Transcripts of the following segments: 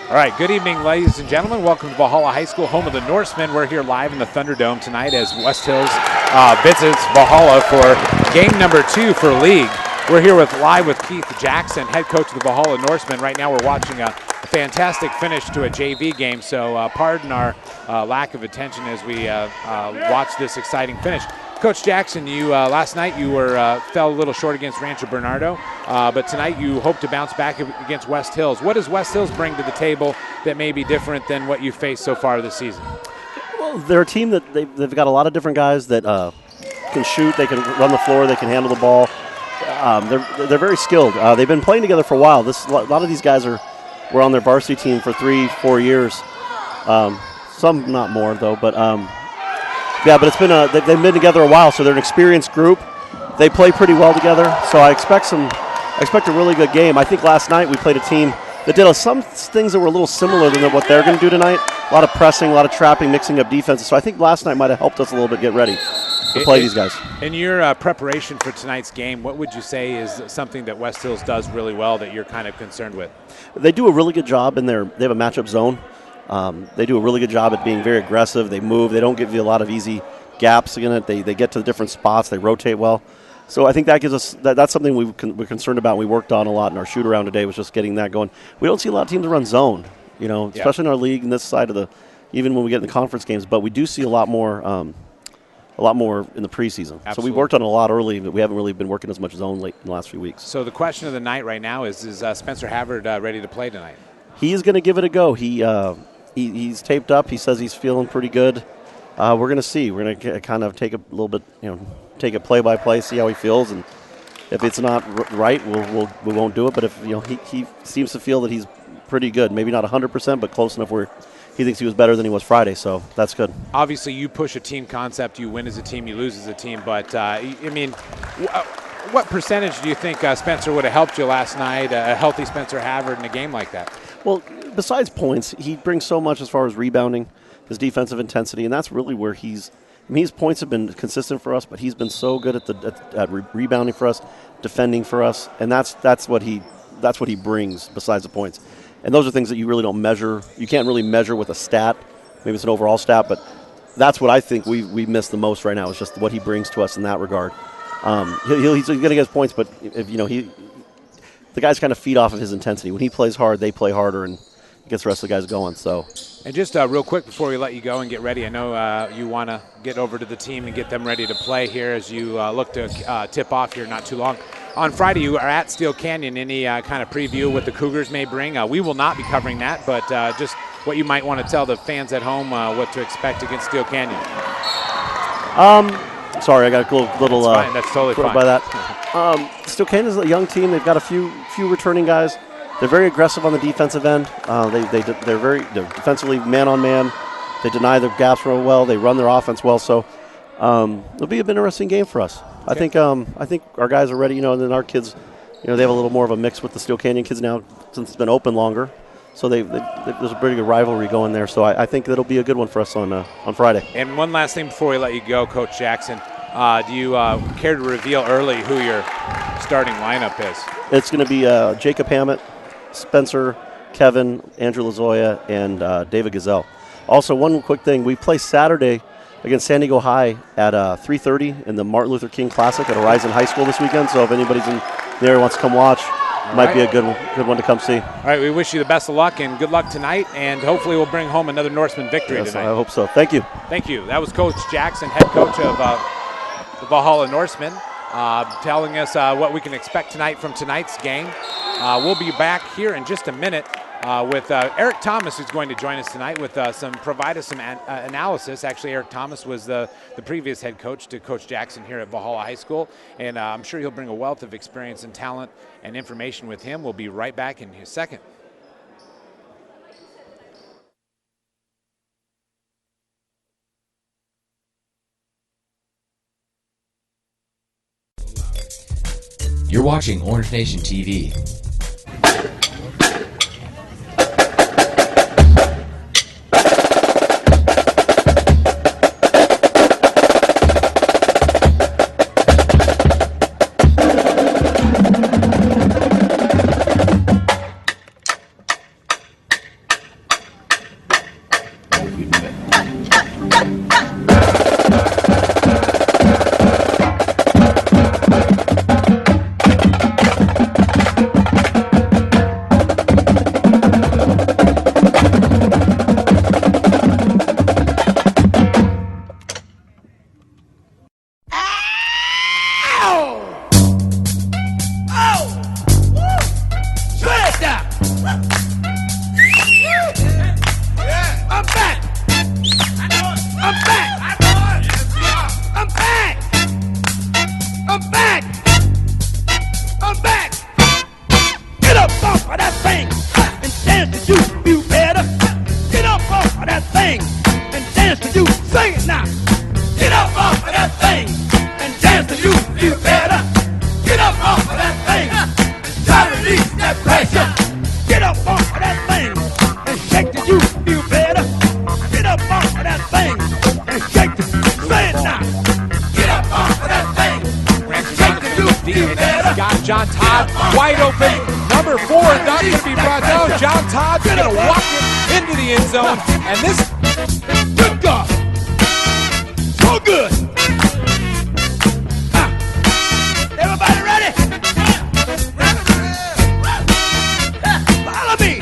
All right, good evening, ladies and gentlemen. Welcome to Valhalla High School, home of the Norsemen. We're here live in the Thunderdome tonight as West Hills visits Valhalla for game number 2 for league. We're here live with Keith Jackson, head coach of the Valhalla Norsemen. Right now we're watching a fantastic finish to a JV game, so pardon our lack of attention as we watch this exciting finish. Coach Jackson, you last night you fell a little short against Rancho Bernardo, but tonight you hope to bounce back against West Hills. What does West Hills bring to the table that may be different than what you've faced so far this season? Well, they're a team that they've got a lot of different guys that can shoot, they can run the floor, they can handle the ball. They're very skilled. They've been playing together for a while. A lot of these guys were on their varsity team for 3-4 years. Some not more though, but. Yeah, but it's been they've been together a while, so they're an experienced group. They play pretty well together, so I expect a really good game. I think last night we played a team that did some things that were a little similar than what they're going to do tonight. A lot of pressing, a lot of trapping, mixing up defenses. So I think last night might have helped us a little bit get ready to play these guys. In your preparation for tonight's game, what would you say is something that West Hills does really well that you're kind of concerned with? They do a really good job they have a matchup zone. They do a really good job at being very aggressive. They move. They don't give you a lot of easy gaps in it. They get to the different spots. They rotate well. So I think that gives us that's something we're concerned about. We worked on a lot in our shoot around today was just getting that going. We don't see a lot of teams run zone, especially in our league and this side of even when we get in the conference games. But we do see a lot more in the preseason. Absolutely. So we worked on it a lot early, but we haven't really been working as much zone late in the last few weeks. So the question of the night right now is Spencer Havard ready to play tonight? He is going to give it a go. He's taped up. He says he's feeling pretty good. We're going to see. We're going to kind of take a little bit, take it play by play, see how he feels, and if it's not right, we won't do it. But if he seems to feel that he's pretty good, maybe not 100%, but close enough where he thinks he was better than he was Friday. So that's good. Obviously, you push a team concept. You win as a team. You lose as a team. But what percentage do you think Spencer would have helped you last night? A healthy Spencer Havard in a game like that? Well, besides points, he brings so much as far as rebounding, his defensive intensity, and that's really where his points have been consistent for us, but he's been so good at rebounding for us, defending for us, and that's what he brings besides the points. And those are things that you really don't measure. You can't really measure with a stat. Maybe it's an overall stat, but that's what I think we miss the most right now is just what he brings to us in that regard. He's going to get his points, but if the guys kind of feed off of his intensity. When he plays hard, they play harder, and it gets the rest of the guys going. So, and just real quick before we let you go and get ready, I know you want to get over to the team and get them ready to play here as you look to tip off here not too long. On Friday, you are at Steel Canyon. Any kind of preview what the Cougars may bring? We will not be covering that, but just what you might want to tell the fans at home what to expect against Steel Canyon. Sorry, I got a little that's fine. That's totally fine. By that. Steel Canyon is a young team. They've got a few returning guys. They're very aggressive on the defensive end. They're defensively man on man. They deny their gaps real well. They run their offense well. So it'll be an interesting game for us. Okay. I think our guys are ready. And then our kids, they have a little more of a mix with the Steel Canyon kids now since it's been open longer. So there's a pretty good rivalry going there. So I think that'll be a good one for us on Friday. And one last thing before we let you go, Coach Jackson. Do you care to reveal early who your starting lineup is? It's going to be Jacob Hammett, Spencer, Kevin, Andrew Lazoya, and David Gazelle. Also, one quick thing. We play Saturday against San Diego High at 3:30 in the Martin Luther King Classic at Horizon High School this weekend. So if anybody's in there wants to come watch, might be a good one to come see. All right, we wish you the best of luck and good luck tonight, and hopefully we'll bring home another Norseman victory tonight. I hope so. Thank you. Thank you. That was Coach Jackson, head coach of the Valhalla Norsemen, telling us what we can expect tonight from tonight's game. We'll be back here in just a minute with Eric Thomas, who's going to join us tonight with provide us some analysis. Actually, Eric Thomas was the previous head coach to Coach Jackson here at Valhalla High School, and I'm sure he'll bring a wealth of experience and talent and information with him. We'll be right back in a second. You're watching Orange Nation TV. shot. John Todd wide open. Number 4 not going to be brought down. John Todd's going to walk it into the end zone. And this, good God, so good. Everybody ready? Follow me.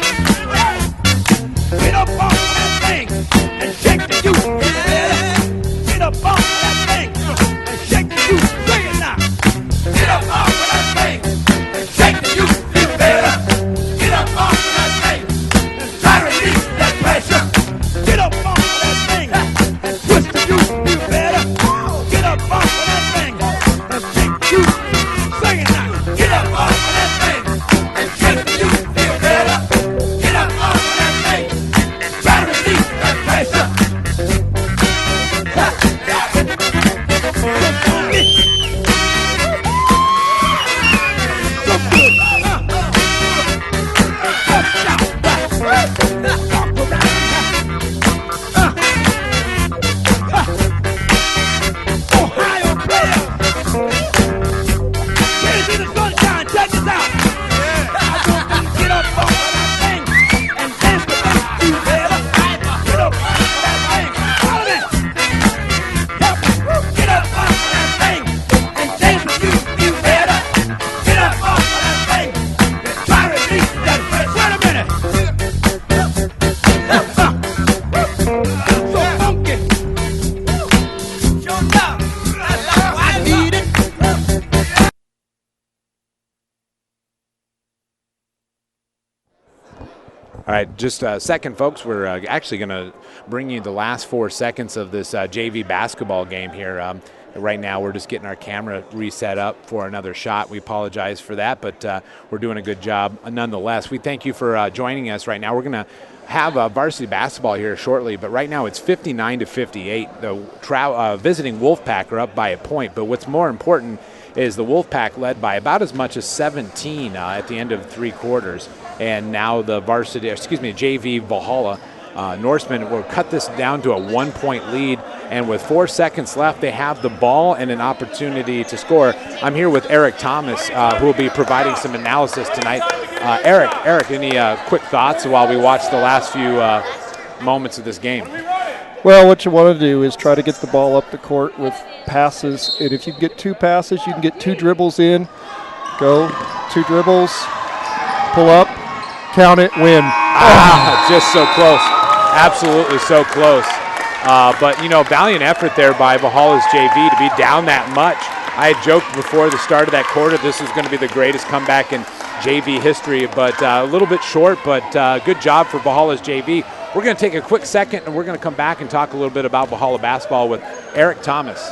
Get up off that thing and shake the youth. Get up off that thing and shake the youth. Sing it now. Get up off of that thing and shake the youth. Feel better. Get up off of that thing and try to release that pressure. Get up off of that thing and twist the youth. Feel better. Get up off of that thing and shake the youth. Sing it now. Get up off of that thing and shake the youth. Feel better. Get up off of that thing and try to release that pressure. Ohio players, get into the sunshine, check this out. Get up off of that thing and dance with me, you better. Get up off of that thing, follow me. Get up off of that thing and dance with you better. Get up off of that thing and try to release that pressure. Wait a minute. So funky. Show love. I need it. All right, just a second, folks. We're actually going to bring you the last 4 seconds of this JV basketball game here. Right now, we're just getting our camera reset up for another shot. We apologize for that, but we're doing a good job nonetheless. We thank you for joining us right now. We're going to have varsity basketball here shortly, but right now it's 59-58. The visiting Wolfpack are up by a point, but what's more important is the Wolfpack led by about as much as 17 at the end of 3 quarters. And now the JV Valhalla Norsemen will cut this down to a 1-point lead. And with 4 seconds left, they have the ball and an opportunity to score. I'm here with Eric Thomas, who will be providing some analysis tonight. Eric, any quick thoughts while we watch the last few moments of this game? Well, what you want to do is try to get the ball up the court with passes. And if you get 2 passes, you can get 2 dribbles in. Go, 2 dribbles, pull up, count it, win. Just so close. Absolutely so close. But, valiant effort there by Valhalla's JV to be down that much. I had joked before the start of that quarter this is going to be the greatest comeback in JV history, but a little bit short, but good job for Valhalla's JV. We're going to take a quick second, and we're going to come back and talk a little bit about Valhalla basketball with Eric Thomas.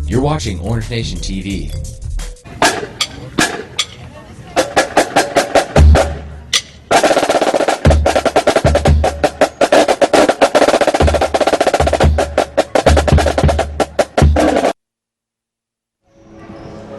You're watching Orange Nation TV.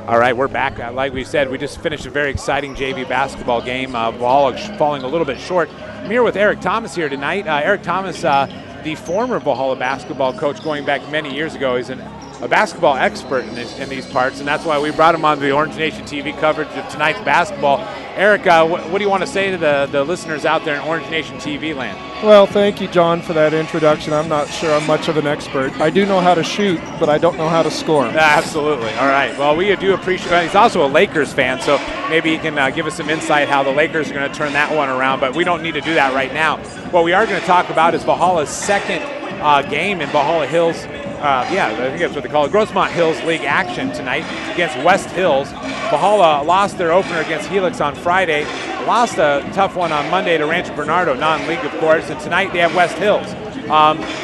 All right, we're back. Like we said, we just finished a very exciting JV basketball game. Valhalla falling a little bit short. I'm here with Eric Thomas here tonight. Eric Thomas, the former Valhalla basketball coach going back many years ago. He's a basketball expert in these parts, and that's why we brought him on the Orange Nation TV coverage of tonight's basketball. Eric, what do you want to say to the listeners out there in Orange Nation TV land? Well, thank you, John, for that introduction. I'm not sure I'm much of an expert. I do know how to shoot, but I don't know how to score. Absolutely. All right. Well, we do appreciate. He's also a Lakers fan, so maybe he can give us some insight how the Lakers are going to turn that one around. But we don't need to do that right now. What we are going to talk about is Valhalla's second game in Valhalla Hills. I think that's what they call it. Grossmont Hills League action tonight against West Hills. Valhalla lost their opener against Helix on Friday. Lost a tough one on Monday to Rancho Bernardo, non-league of course. And tonight they have West Hills.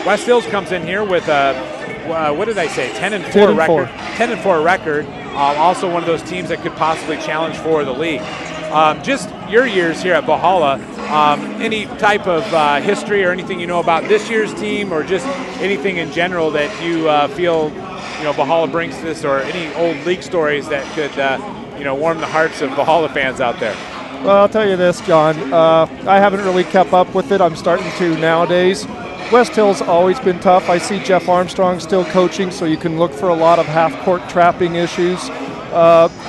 West Hills comes in here with what did I say? 10-4 10 and record. 4. 10-4 record. Also one of those teams that could possibly challenge for the league. Just your years here at Valhalla, any type of history or anything you know about this year's team, or just anything in general that you feel Valhalla brings to this, or any old league stories that could warm the hearts of Valhalla fans out there? Well, I'll tell you this, John. I haven't really kept up with it. I'm starting to nowadays. West Hill's always been tough. I see Jeff Armstrong still coaching, so you can look for a lot of half-court trapping issues.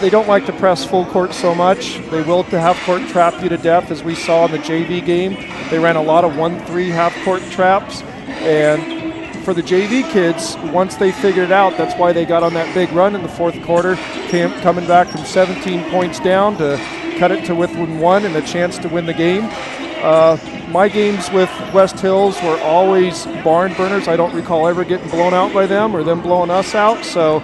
They don't like to press full court so much. They will to half-court trap you to death, as we saw in the JV game. They ran a lot of 1-3 half-court traps. And for the JV kids, once they figured it out, that's why they got on that big run in the fourth quarter, coming back from 17 points down to cut it to within 1 and a chance to win the game. My games with West Hills were always barn burners. I don't recall ever getting blown out by them or them blowing us out. So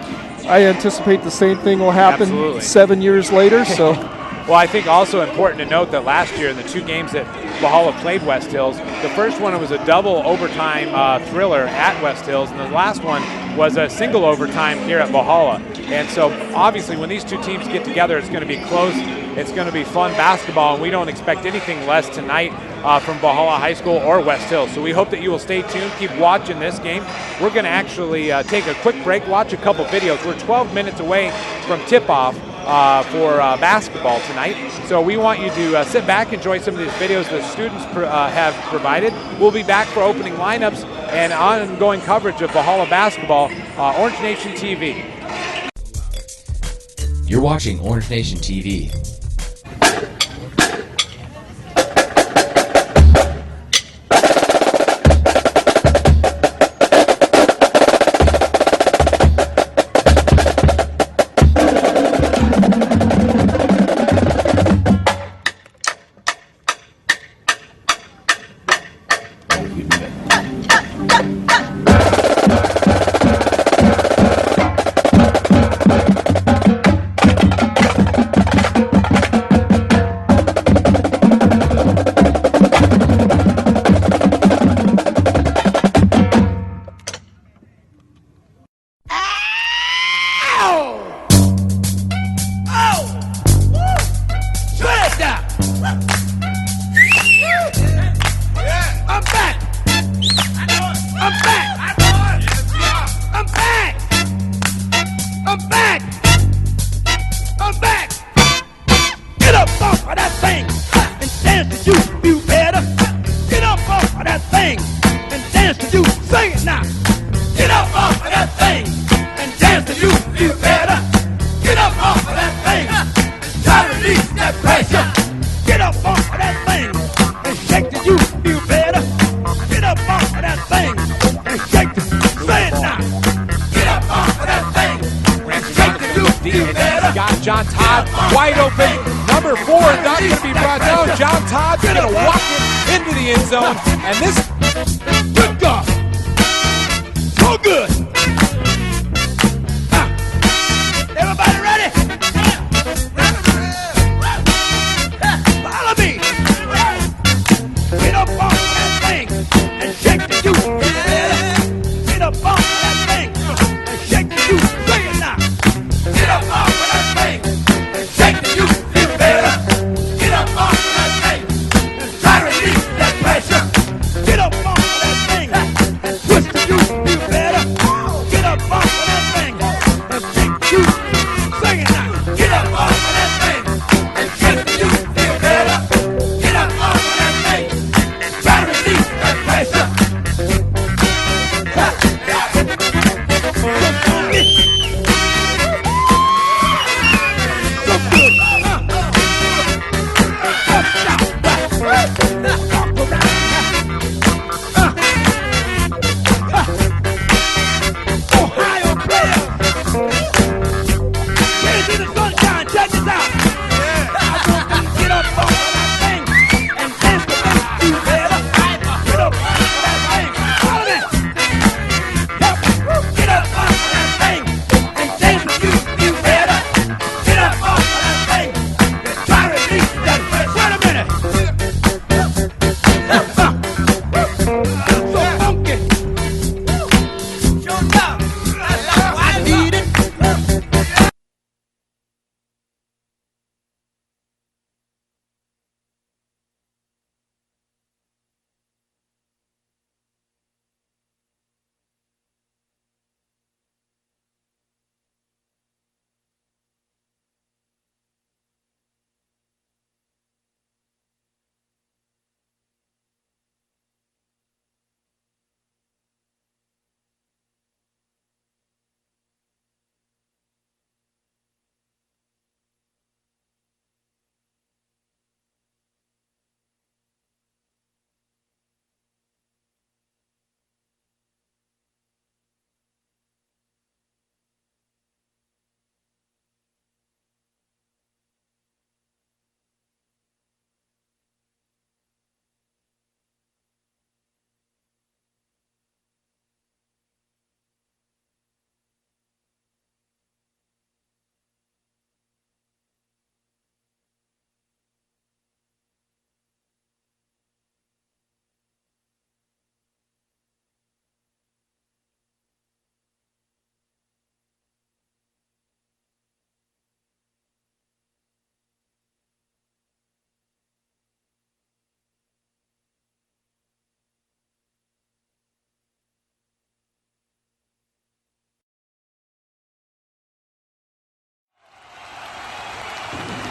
I anticipate the same thing will happen. Absolutely. 7 years later. So, well, I think also important to note that last year in the 2 games that Valhalla played West Hills, the first one was a double overtime thriller at West Hills, and the last one was a single overtime here at Valhalla. And so obviously when these 2 teams get together, it's going to be close. It's going to be fun basketball, and we don't expect anything less tonight from Valhalla High School or West Hills. So we hope that you will stay tuned, keep watching this game. We're going to actually take a quick break, watch a couple videos. We're 12 minutes away from tip-off for basketball tonight. So we want you to sit back, enjoy some of these videos the students have provided. We'll be back for opening lineups and ongoing coverage of Valhalla basketball, Orange Nation TV. You're watching Orange Nation TV.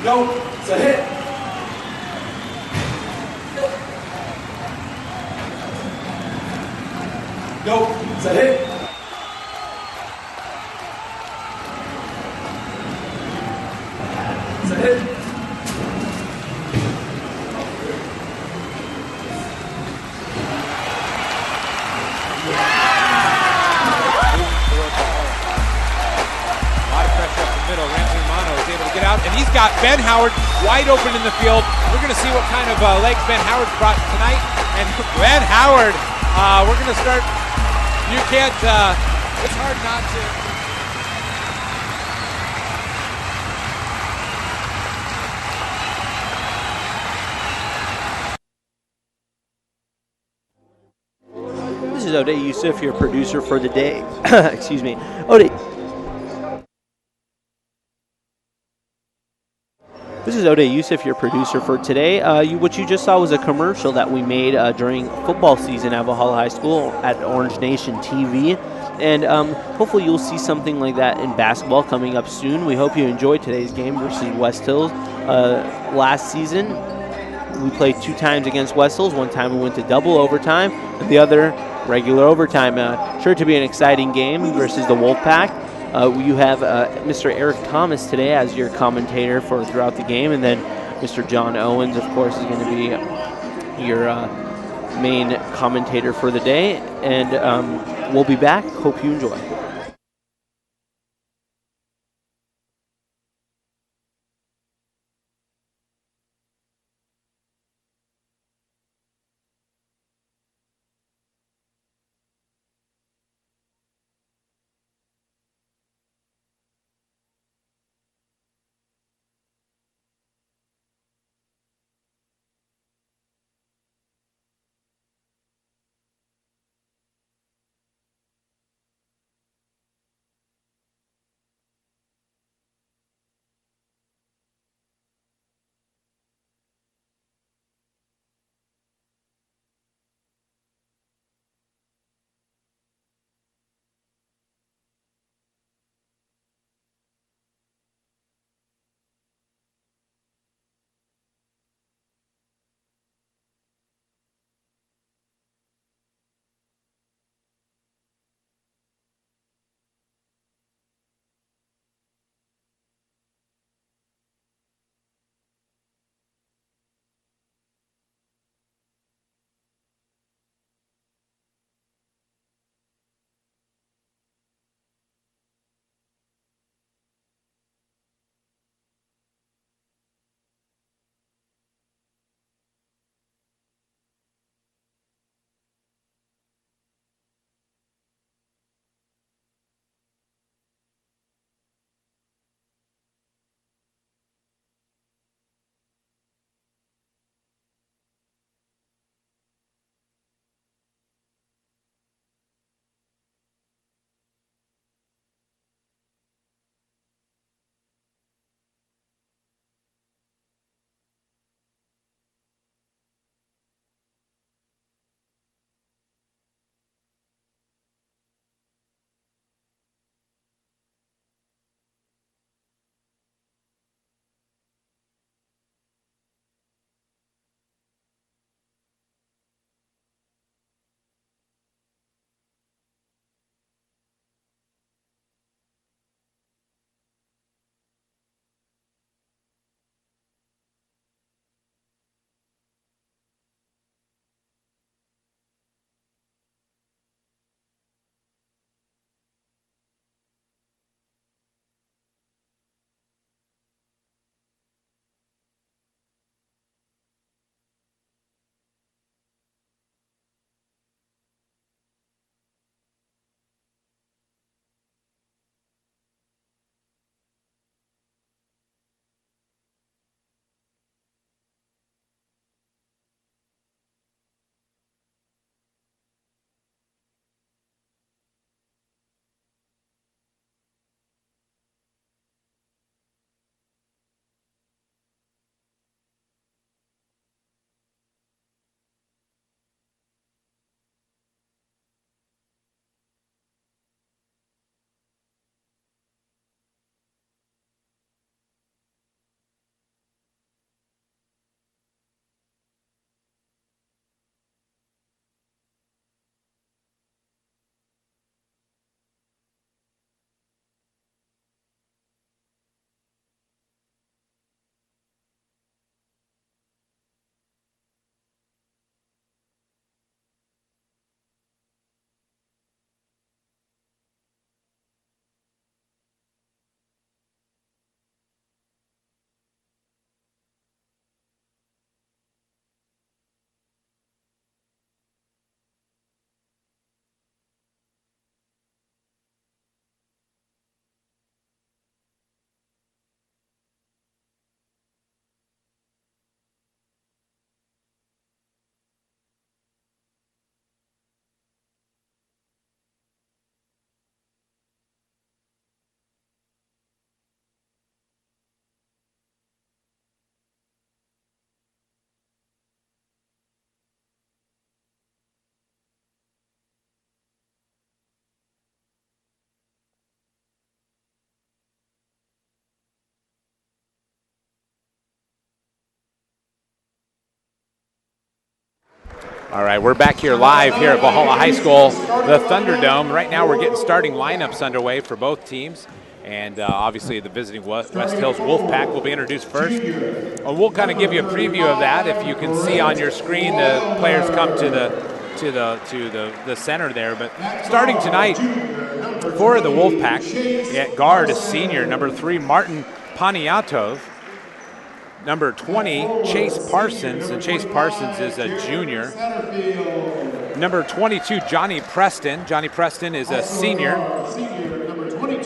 Go. It's a hit. Go. It's a hit. It's a hit. Get out, and he's got Ben Howard wide open in the field. We're going to see what kind of legs Ben Howard brought tonight. And Ben Howard, we're going to start. You can't. It's hard not to. This is Odey Yusuf, your producer for the day. Excuse me. Odey. This is Odey Yusuf, your producer for today. What you just saw was a commercial that we made during football season at Valhalla High School at Orange Nation TV. And hopefully you'll see something like that in basketball coming up soon. We hope you enjoyed today's game versus West Hills. Last season, we played 2 times against West Hills. One time we went to double overtime, and the other regular overtime. Sure to be an exciting game versus the Wolfpack. You have Mr. Eric Thomas today as your commentator for throughout the game, and then Mr. John Owens, of course, is going to be your main commentator for the day. And we'll be back. Hope you enjoy. All right, we're back here live here at Valhalla High School, the Thunderdome. Right now we're getting starting lineups underway for both teams. And obviously the visiting West Hills Wolfpack will be introduced first. We'll kind of give you a preview of that. If you can see on your screen, the players come to the center there. But starting tonight for the Wolfpack, at guard is senior number 3 Martin Paniatov. Number 20, Chase Parsons, and Chase Parsons is a junior. Number 22, Johnny Preston. Johnny Preston is a senior.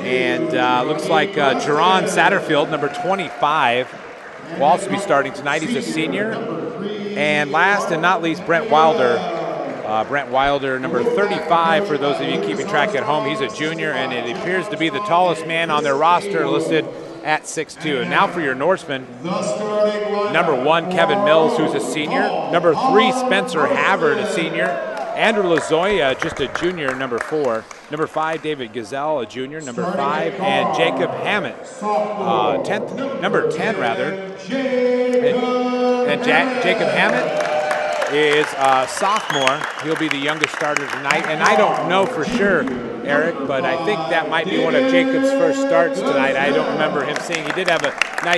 And looks like Jerron Satterfield, number 25, will also be starting tonight. He's a senior. And last and not least, Brent Wilder. Brent Wilder, number 35, for those of you keeping track at home. He's a junior, and it appears to be the tallest man on their roster, listed at 6'2". And now for your Norsemen, number 1, Kevin Mills, who's a senior. Number 3, Spencer Havard, a senior. Andrew Lazoya, just a junior, number 4. Number 5, David Gazelle, a junior, number 5. And Jacob Hammett, number 10, rather. And Jacob Hammett is a sophomore. He'll be the youngest starter tonight. And I don't know for sure, Eric, but I think that might be one of Jacob's first starts tonight. I don't remember him seeing. He did have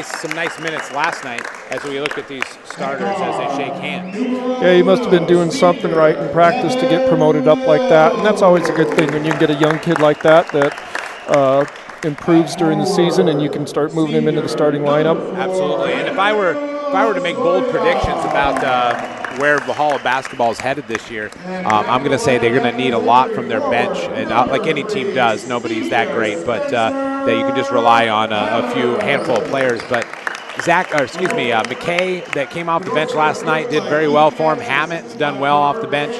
some nice minutes last night as we look at these starters as they shake hands. Yeah, he must have been doing something right in practice to get promoted up like that, and that's always a good thing when you get a young kid like that improves during the season and you can start moving him into the starting lineup. Absolutely, and if I were to make bold predictions about where Valhalla basketball is headed this year, I'm going to say they're going to need a lot from their bench, and like any team does, nobody's that great, but that you can just rely on a handful of players. But McKay, that came off the bench last night, did very well for him. Hammett's done well off the bench,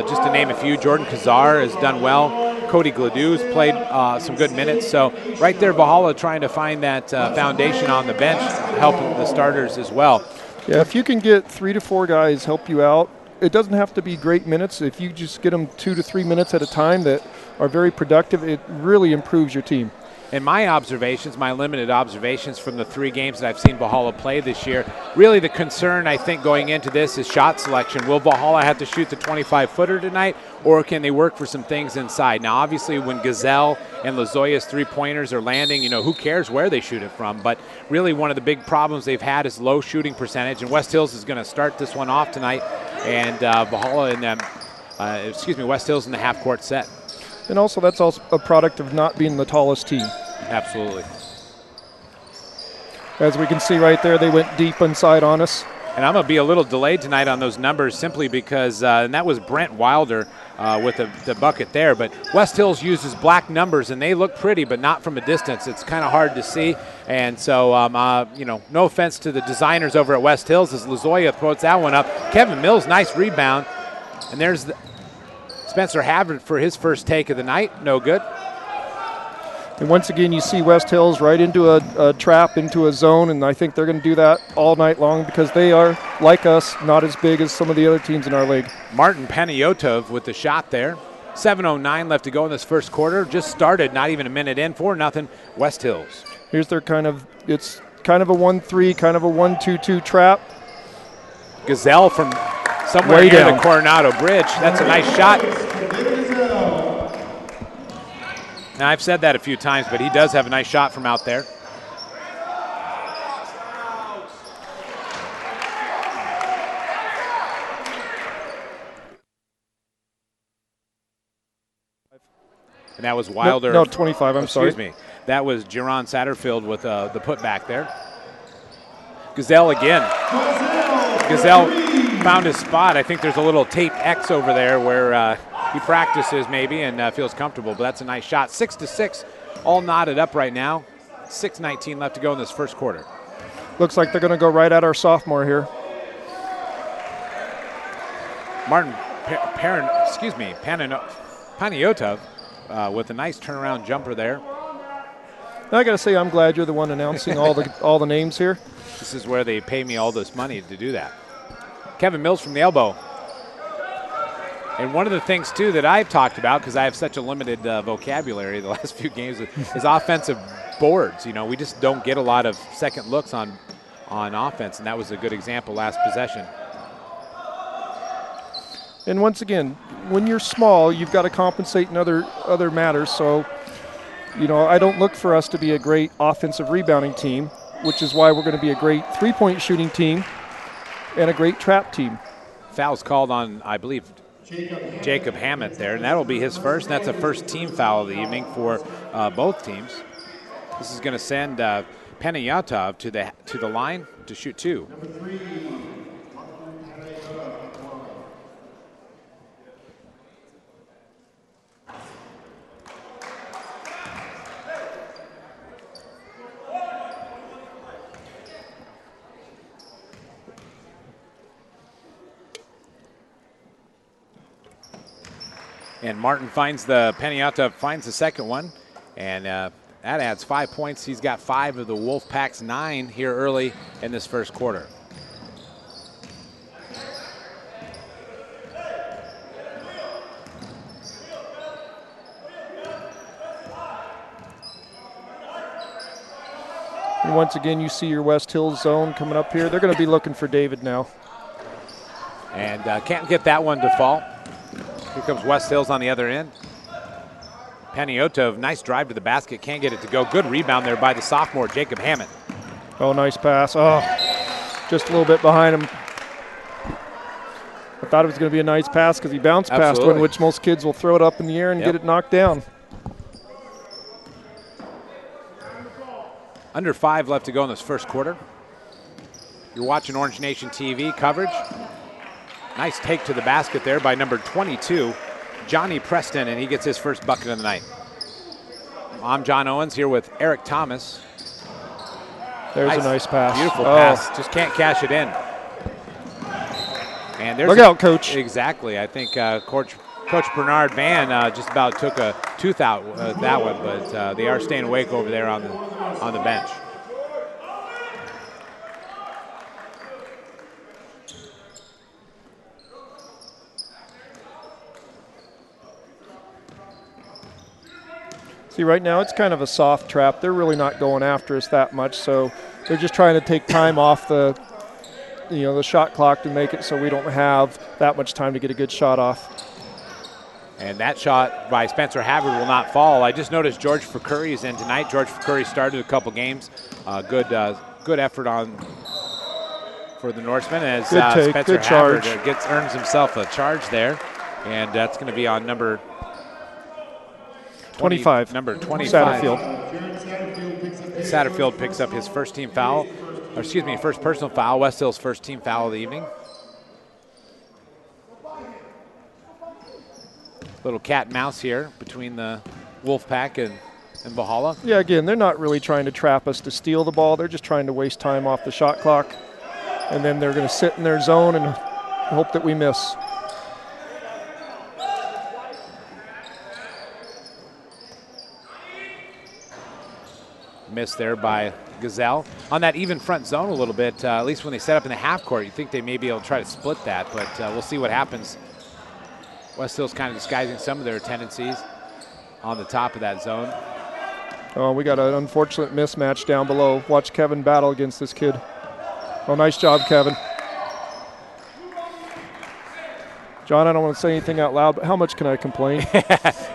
just to name a few. Jordan Kazar has done well. Cody Gladou's played some good minutes. So right there, Valhalla trying to find that foundation on the bench, helping the starters as well. Yeah, if you can get 3 to 4 guys help you out, it doesn't have to be great minutes. If you just get them 2 to 3 minutes at a time that are very productive, it really improves your team. In my observations, my limited observations from the 3 games that I've seen Valhalla play this year, really the concern I think going into this is shot selection. Will Valhalla have to shoot the 25-footer tonight, or can they work for some things inside? Now, obviously, when Gazelle and Lazoya's 3-pointers are landing, who cares where they shoot it from? But really one of the big problems they've had is low shooting percentage, and West Hills is going to start this one off tonight, and West Hills in the half-court set. And also that's also a product of not being the tallest team. Absolutely. As we can see right there, they went deep inside on us. And I'm going to be a little delayed tonight on those numbers simply because, and that was Brent Wilder with the bucket there, but West Hills uses black numbers, and they look pretty, but not from a distance. It's kind of hard to see. And so, no offense to the designers over at West Hills as Lazoya throws that one up. Kevin Mills, nice rebound. And there's Spencer Havard for his first take of the night. No good. And once again, you see West Hills right into a trap, into a zone, and I think they're going to do that all night long because they are, like us, not as big as some of the other teams in our league. Martin Paniotov with the shot there. 7:09 left to go in this first quarter. Just started, not even a minute in, 4-0 West Hills. Here's their it's kind of a 1-3, kind of a 1-2-2 trap. Gazelle from somewhere way near down the Coronado Bridge. That's a nice shot. Now, I've said that a few times, but he does have a nice shot from out there. And that was Wilder. No, 25, I'm sorry. Excuse me. That was Jerron Satterfield with the putback there. Gazelle again. Gazelle found his spot. I think there's a little tape X over there where he practices maybe and feels comfortable, but that's a nice shot. 6-6, all knotted up right now. 6:19 left to go in this first quarter. Looks like they're going to go right at our sophomore here. Martin Paniotov with a nice turnaround jumper there. Now I got to say, I'm glad you're the one announcing all the names here. This is where they pay me all this money to do that. Kevin Mills from the elbow. And one of the things, too, that I've talked about, because I have such a limited vocabulary the last few games, is offensive boards. We just don't get a lot of second looks on offense, and that was a good example last possession. And once again, when you're small, you've got to compensate in other matters. So, I don't look for us to be a great offensive rebounding team, which is why we're going to be a great three-point shooting team and a great trap team. Foul's called on, I believe, Jacob Hammett there, and that'll be his first. And that's a first team foul of the evening for both teams. This is going to send Panayotov to the line to shoot 2. And Martin finds Panayotov finds the second one, and that adds 5 points. He's got 5 of the Wolfpack's 9 here early in this first quarter. And once again, you see your West Hills zone coming up here. They're going to be looking for David now. And can't get that one to fall. Here comes West Hills on the other end. Panayotov, nice drive to the basket, can't get it to go. Good rebound there by the sophomore, Jacob Hammett. Oh, nice pass. Oh, just a little bit behind him. I thought it was going to be a nice pass because he bounced past one, which most kids will throw it up in the air and get it knocked down. Under 5 left to go in this first quarter. You're watching Orange Nation TV coverage. Nice take to the basket there by number 22, Johnny Preston, and he gets his first bucket of the night. I'm John Owens here with Eric Thomas. There's a nice pass. Beautiful pass. Just can't cash it in. And there's Look out, Coach. Exactly. I think Coach Bernard Van just about took a tooth out that one, but they are staying awake over there on the bench. See, right now it's kind of a soft trap. They're really not going after us that much, so they're just trying to take time off the shot clock to make it so we don't have that much time to get a good shot off. And that shot by Spencer Havard will not fall. I just noticed George Fakuri is in tonight. George Fakuri started a couple games. Good effort for the Norsemen as Spencer Havard earns himself a charge there, and that's going to be on number 25. Number 25. Satterfield. Satterfield picks up his first team foul, first personal foul. West Hill's first team foul of the evening. Little cat and mouse here between the Wolfpack and Valhalla. Yeah, again, they're not really trying to trap us to steal the ball. They're just trying to waste time off the shot clock. And then they're going to sit in their zone and hope that we miss. Miss there by Gazelle. On that even front zone a little bit, at least when they set up in the half court, you think they may be able to try to split that, but we'll see what happens. West Hill's kind of disguising some of their tendencies on the top of that zone. Oh, we got an unfortunate mismatch down below. Watch Kevin battle against this kid. Oh, nice job, Kevin. John, I don't want to say anything out loud, but how much can I complain?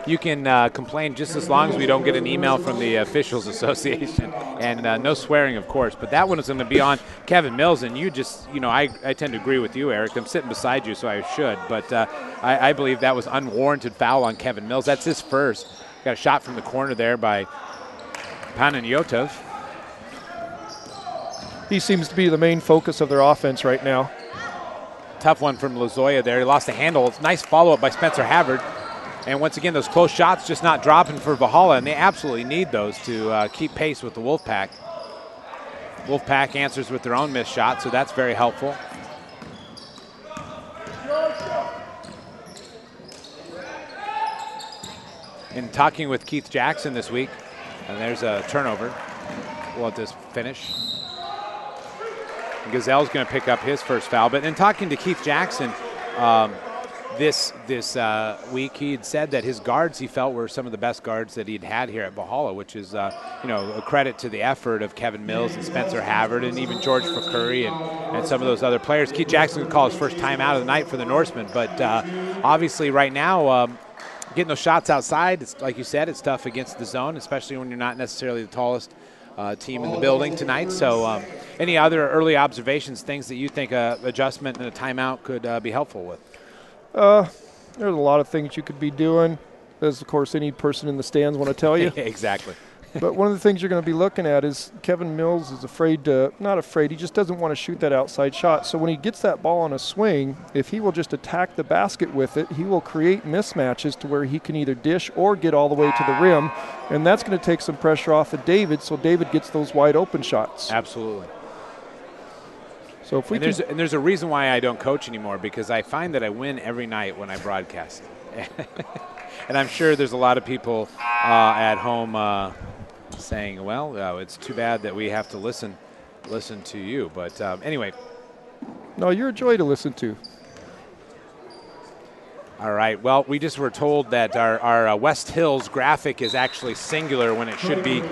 You can complain just as long as we don't get an email from the Officials Association. And no swearing, of course. But that one is going to be on Kevin Mills. And you just, I tend to agree with you, Eric. I'm sitting beside you, so I should. But I believe that was unwarranted foul on Kevin Mills. That's his first. Got a shot from the corner there by Panayotov. He seems to be the main focus of their offense right now. Tough one from Lozoya there. He lost the handle. It's nice follow-up by Spencer Havard. And once again, those close shots just not dropping for Valhalla, and they absolutely need those to keep pace with the Wolfpack. Wolfpack answers with their own missed shot, so that's very helpful. In talking with Keith Jackson this week, and there's a turnover. We'll let this finish. Gazelle's going to pick up his first foul. But in talking to Keith Jackson, this week he had said that his guards he felt were some of the best guards that he'd had here at Valhalla, which is a credit to the effort of Kevin Mills and Spencer Havard and even George Curry and some of those other players. Keith Jackson would call his first time out of the night for the Norsemen, but obviously right now getting those shots outside, it's, like you said, it's tough against the zone, especially when you're not necessarily the tallest team in the building tonight. So any other early observations, things that you think adjustment and a timeout could be helpful with? There's a lot of things you could be doing, as, of course, any person in the stands want to tell you. Exactly. But one of the things you're going to be looking at is Kevin Mills is not afraid, he just doesn't want to shoot that outside shot. So when he gets that ball on a swing, if he will just attack the basket with it, he will create mismatches to where he can either dish or get all the way to the rim, and that's going to take some pressure off of David, so David gets those wide open shots. Absolutely. So if we and there's a reason why I don't coach anymore, because I find that I win every night when I broadcast. And I'm sure there's a lot of people at home saying, well, it's too bad that we have to listen to you. But anyway. No, you're a joy to listen to. All right. Well, we just were told that our West Hills graphic is actually singular when it should be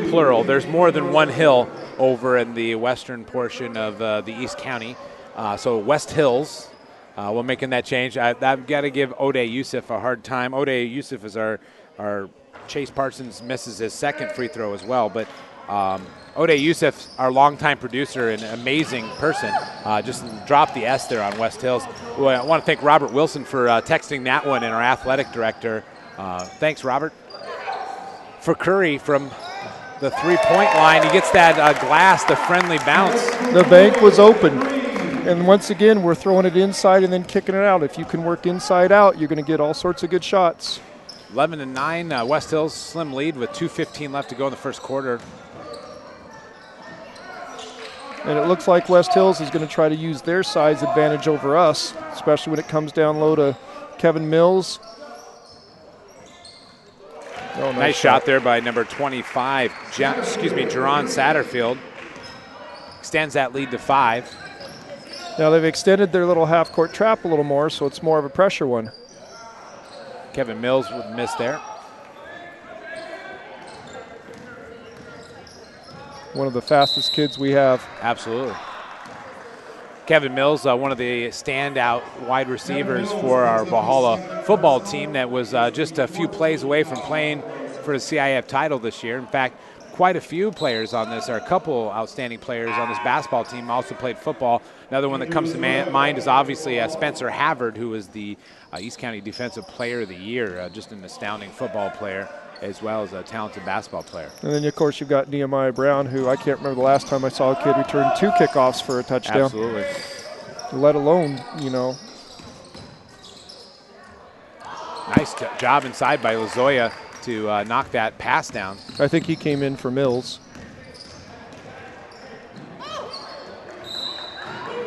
plural. There's more than one hill over in the western portion of the East County. So West Hills, we're making that change. I've got to give Ode Youssef a hard time. Ode Youssef is our Chase Parsons misses his second free throw as well. But Ode Youssef, our longtime producer and amazing person, just dropped the S there on West Hills. Well, I want to thank Robert Wilson for texting that one, and our athletic director. Thanks, Robert. For Curry from the three-point line, he gets that glass, the friendly bounce. The bank was open. And once again, we're throwing it inside and then kicking it out. If you can work inside out, you're going to get all sorts of good shots. 11-9, West Hills slim lead with 2:15 left to go in the first quarter. And it looks like West Hills is going to try to use their size advantage over us, especially when it comes down low to Kevin Mills. Oh, nice shot there by number 25, Jerron Satterfield. Extends that lead to 5. Now they've extended their little half-court trap a little more, so it's more of a pressure one. Kevin Mills would miss there. One of the fastest kids we have. Absolutely. Kevin Mills, one of the standout wide receivers for our Valhalla football team that was just a few plays away from playing for the CIF title this year. In fact, quite a few players on this, or a couple outstanding players on this basketball team also played football. Another one that comes to mind is obviously Spencer Havard, who was the East County Defensive Player of the Year, just an astounding football player as well as a talented basketball player. And then, of course, you've got Nehemiah Brown, who I can't remember the last time I saw a kid return 2 kickoffs for a touchdown. Absolutely. Let alone, Nice job inside by Lazoya to knock that pass down. I think he came in for Mills.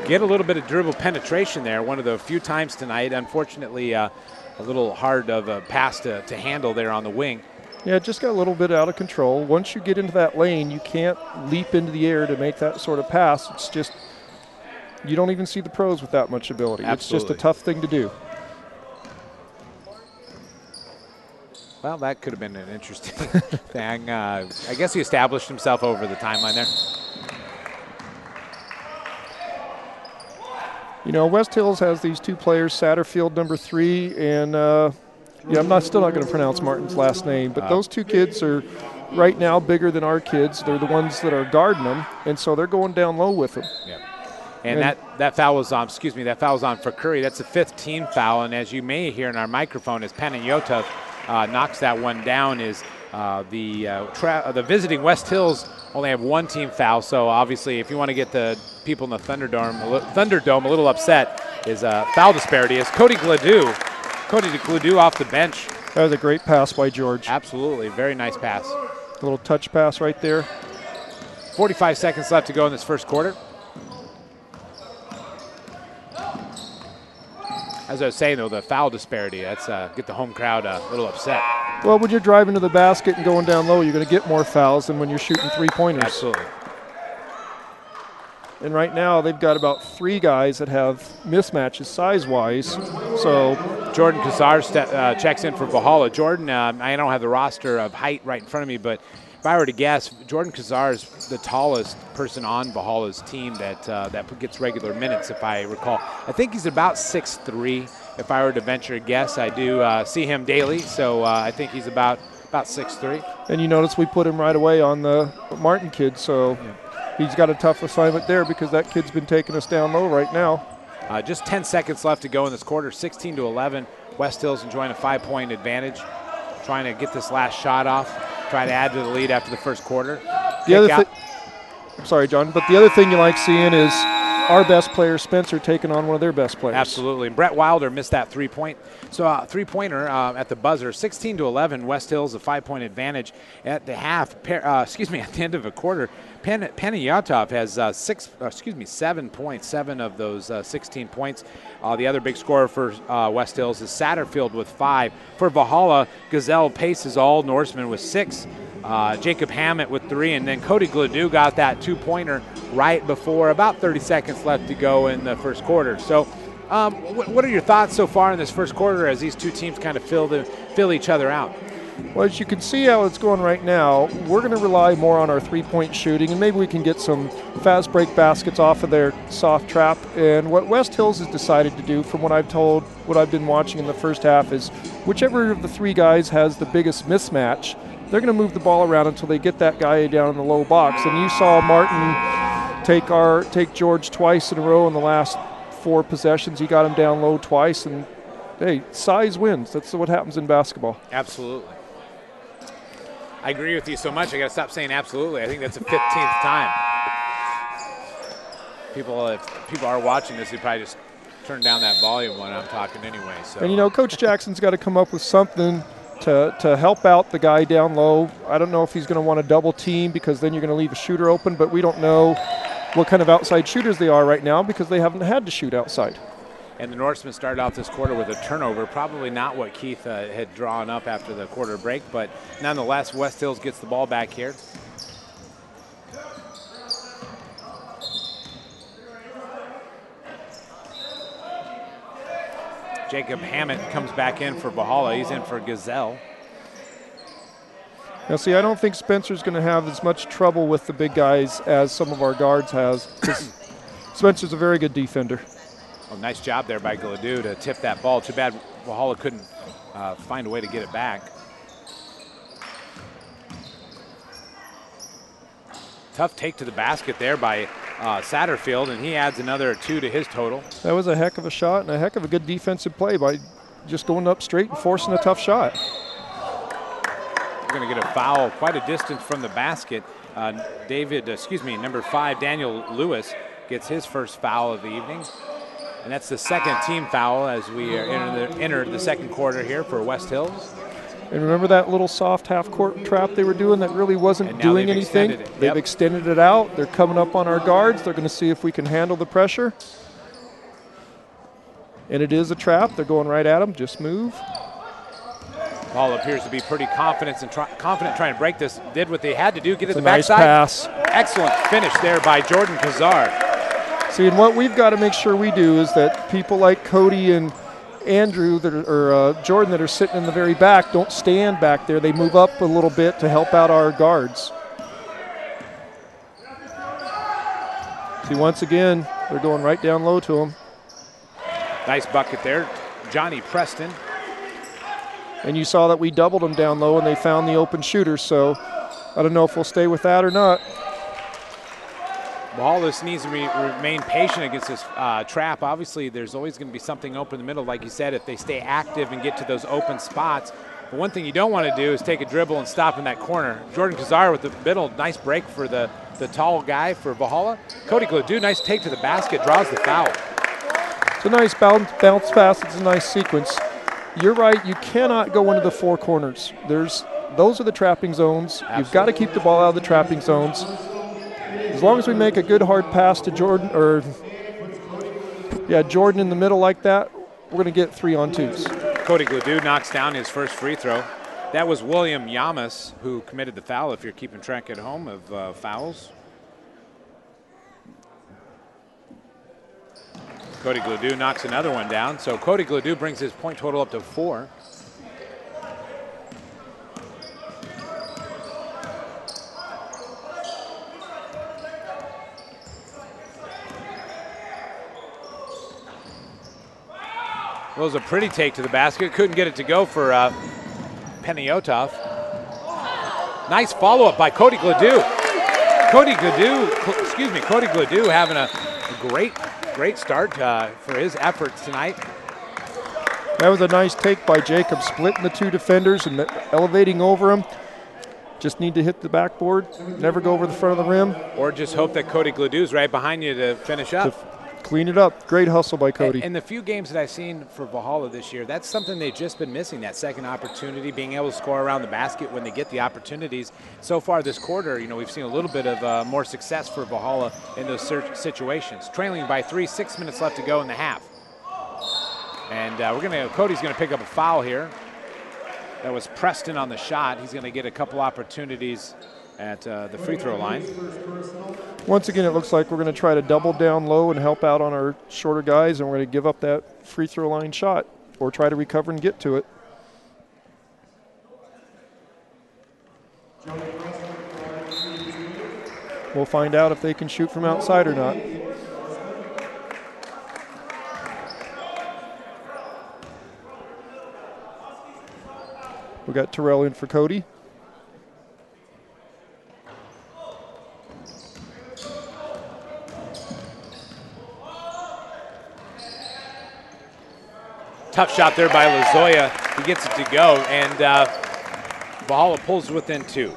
Get a little bit of dribble penetration there. One of the few times tonight. Unfortunately, a little hard of a pass to handle there on the wing. Yeah, it just got a little bit out of control. Once you get into that lane, you can't leap into the air to make that sort of pass. It's just, you don't even see the pros with that much ability. Absolutely. It's just a tough thing to do. Well, that could have been an interesting thing. I guess he established himself over the timeline there. West Hills has these 2 players, Satterfield, number 3, and I'm still not going to pronounce Martin's last name, but those 2 kids are right now bigger than our kids. They're the ones that are guarding them, and so they're going down low with them. Yeah. And that foul was on, that foul was on for Curry. That's a 5th team foul, and as you may hear in our microphone, as Panayota knocks that one down, is the visiting West Hills only have 1 team foul. So obviously, if you want to get the people in the Thunderdome a little upset, is foul disparity. Is Cody Gladue off the bench. That was a great pass by George. Absolutely, very nice pass. A little touch pass right there. 45 seconds left to go in this first quarter. As I was saying, though, the foul disparity, that's get the home crowd a little upset. Well, when you're driving to the basket and going down low, you're going to get more fouls than when you're shooting 3-pointers. Absolutely. And right now, they've got about 3 guys that have mismatches size-wise. So Jordan Kazar checks in for Valhalla. Jordan, I don't have the roster of height right in front of me, but if I were to guess, Jordan Kazar is the tallest person on Valhalla's team that gets regular minutes, if I recall. I think he's about 6'3", if I were to venture a guess. I do see him daily, so I think he's about 6'3". And you notice we put him right away on the Martin kid, so he's got a tough assignment there because that kid's been taking us down low right now. Just 10 seconds left to go in this quarter, 16-11. West Hills enjoying a 5-point advantage, trying to get this last shot off, try to add to the lead after the first quarter. Sorry, John, but the other thing you like seeing is our best player, Spencer, taking on one of their best players. Absolutely. And Brett Wilder missed that three-point. So three-pointer at the buzzer, 16-11. West Hills a 5-point advantage at the half. At the end of a quarter, Panayotov has 7 points, 7 of those 16 points. The other big scorer for West Hills is Satterfield with 5. For Valhalla, Gazelle paces all Norsemen with 6. Jacob Hammett with 3, and then Cody Gladue got that 2-pointer right before about 30 seconds left to go in the first quarter. So what are your thoughts so far in this first quarter as these two teams kind of fill each other out? Well, as you can see how it's going right now, we're going to rely more on our three-point shooting, and maybe we can get some fast break baskets off of their soft trap. And what West Hills has decided to do, from what I've been watching in the first half, is whichever of the three guys has the biggest mismatch, they're going to move the ball around until they get that guy down in the low box. And you saw Martin take George twice in a row in the last 4 possessions. He got him down low twice, and hey, size wins. That's what happens in basketball. Absolutely. I agree with you so much, I got to stop saying absolutely. I think that's the 15th time. If people are watching this, they probably just turn down that volume when I'm talking anyway. So. And, Coach Jackson's got to come up with something to help out the guy down low. I don't know if he's going to want to double team because then you're going to leave a shooter open, but we don't know what kind of outside shooters they are right now because they haven't had to shoot outside. And the Norsemen started off this quarter with a turnover, probably not what Keith had drawn up after the quarter break, but nonetheless, West Hills gets the ball back here. Jacob Hammett comes back in for Valhalla. He's in for Gazelle. Now, see, I don't think Spencer's going to have as much trouble with the big guys as some of our guards has, because Spencer's a very good defender. Well, nice job there by Gladue to tip that ball. Too bad Valhalla couldn't find a way to get it back. Tough take to the basket there by Satterfield, and he adds another 2 to his total. That was a heck of a shot and a heck of a good defensive play by just going up straight and forcing a tough shot. We're going to get a foul quite a distance from the basket. Number 5, Daniel Lewis, gets his first foul of the evening. And that's the second team foul as we enter the second quarter here for West Hills. And remember that little soft half-court trap they were doing that really wasn't doing anything? They've extended it out. They're coming up on our guards. They're going to see if we can handle the pressure. And it is a trap. They're going right at them. Just move. Paul appears to be pretty confident trying to break this. Did what they had to do, get to the nice backside. Pass. Excellent finish there by Jordan Kazar. See, and what we've got to make sure we do is that people like Cody and Andrew Jordan that are sitting in the very back don't stand back there. They move up a little bit to help out our guards. See, once again, they're going right down low to him. Nice bucket there, Johnny Preston. And you saw that we doubled them down low and they found the open shooter, so I don't know if we'll stay with that or not. Valhalla needs to remain patient against this trap. Obviously, there's always going to be something open in the middle, like you said, if they stay active and get to those open spots. But one thing you don't want to do is take a dribble and stop in that corner. Jordan Kazar with the middle, nice break for the tall guy for Valhalla. Cody Gladue, nice take to the basket, draws the foul. It's a nice bounce pass. It's a nice sequence. You're right, you cannot go into the 4 corners. Those are the trapping zones. Absolutely. You've got to keep the ball out of the trapping zones. As long as we make a good hard pass to Jordan in the middle like that, we're going to get 3-on-2s. Cody Gladue knocks down his first free throw. That was William Yamas who committed the foul, if you're keeping track at home of fouls. Cody Gladue knocks another one down. So Cody Gladue brings his point total up to 4. Well, it was a pretty take to the basket. Couldn't get it to go for Peniotov. Nice follow-up by Cody Gladue. Cody Gladue having a great start for his efforts tonight. That was a nice take by Jacob, splitting the 2 defenders and elevating over him. Just need to hit the backboard, never go over the front of the rim. Or just hope that Cody Gladue's right behind you to finish up. Clean it up. Great hustle by Cody. And the few games that I've seen for Valhalla this year, that's something they've just been missing, that second opportunity, being able to score around the basket when they get the opportunities. So far this quarter, we've seen a little bit of more success for Valhalla in those situations. Trailing by 3, 6 minutes left to go in the half. And Cody's going to pick up a foul here. That was Preston on the shot. He's going to get a couple opportunities at the free throw line. Once again, it looks like we're going to try to double down low and help out on our shorter guys, and we're going to give up that free throw line shot or try to recover and get to it. We'll find out if they can shoot from outside or not. We got Terrell in for Cody. Tough shot there by Lozoya. He gets it to go, and Valhalla pulls within 2.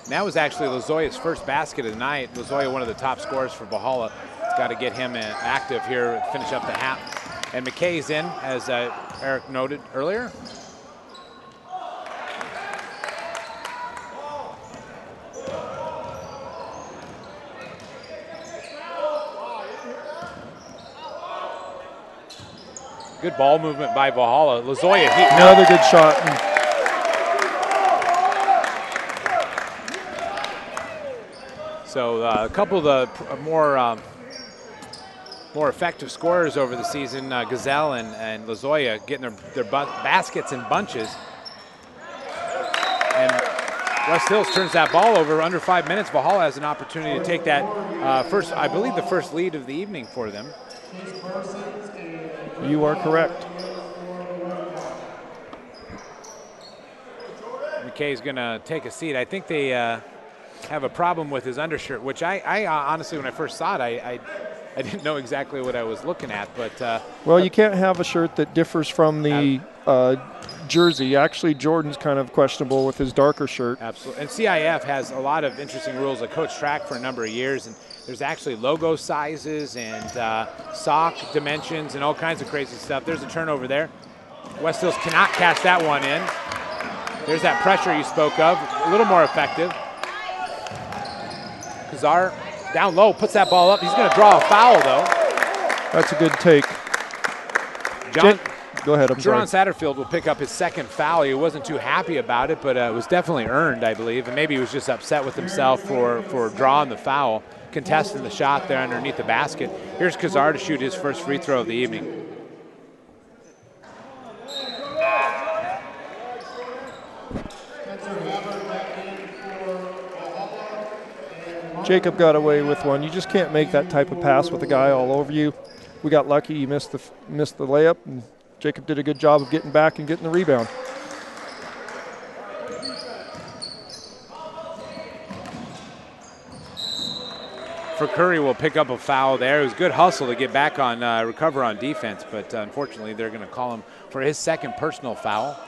That was actually Lozoya's first basket of the night. Lozoya, one of the top scorers for Valhalla. It's got to get him active here, finish up the half. And McKay's in, as Eric noted earlier. Good ball movement by Valhalla. Lozoya heating up. Another good shot. So a couple of the more effective scorers over the season, Gazelle and Lozoya, getting their baskets in bunches. And West Hills turns that ball over under 5 minutes. Valhalla has an opportunity to take that I believe the first lead of the evening for them. You are correct. McKay's going to take a seat. I think they have a problem with his undershirt, which I honestly, when I first saw it, I didn't know exactly what I was looking at. But well, you can't have a shirt that differs from the jersey. Actually, Jordan's kind of questionable with his darker shirt. Absolutely. And CIF has a lot of interesting rules. I coached track for a number of years, and there's actually logo sizes and sock dimensions and all kinds of crazy stuff. There's a turnover there. West Hills cannot catch that one in. There's that pressure you spoke of, a little more effective. Kazar down low, puts that ball up. He's going to draw a foul, though. That's a good take. Go ahead, I'm sorry. Jerron Satterfield will pick up his second foul. He wasn't too happy about it, but it was definitely earned, I believe. And maybe he was just upset with himself for drawing the foul, contesting the shot there underneath the basket. Here's Kazar to shoot his first free throw of the evening. Jacob got away with one. You just can't make that type of pass with a guy all over you. We got lucky. He missed the layup, and Jacob did a good job of getting back and getting the rebound. For Curry will pick up a foul there. It was good hustle to get back on, recover on defense, but unfortunately they're going to call him for his second personal foul.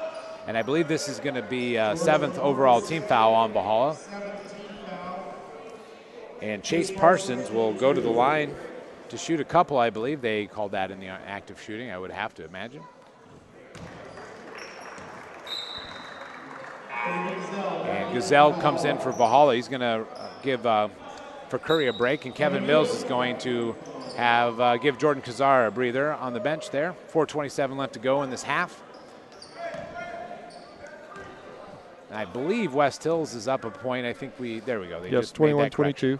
And I believe this is going to be 7th overall team foul on Valhalla. And Chase Parsons will go to the line to shoot a couple. I believe they called that in the active shooting, I would have to imagine. And Gazelle comes in for Valhalla. He's going to give for Curry a break, and Kevin Mills is going to have give Jordan Kazar a breather on the bench there. 4:27 left to go in this half. And I believe West Hills is up a point. I think there we go. They yes, 21-22.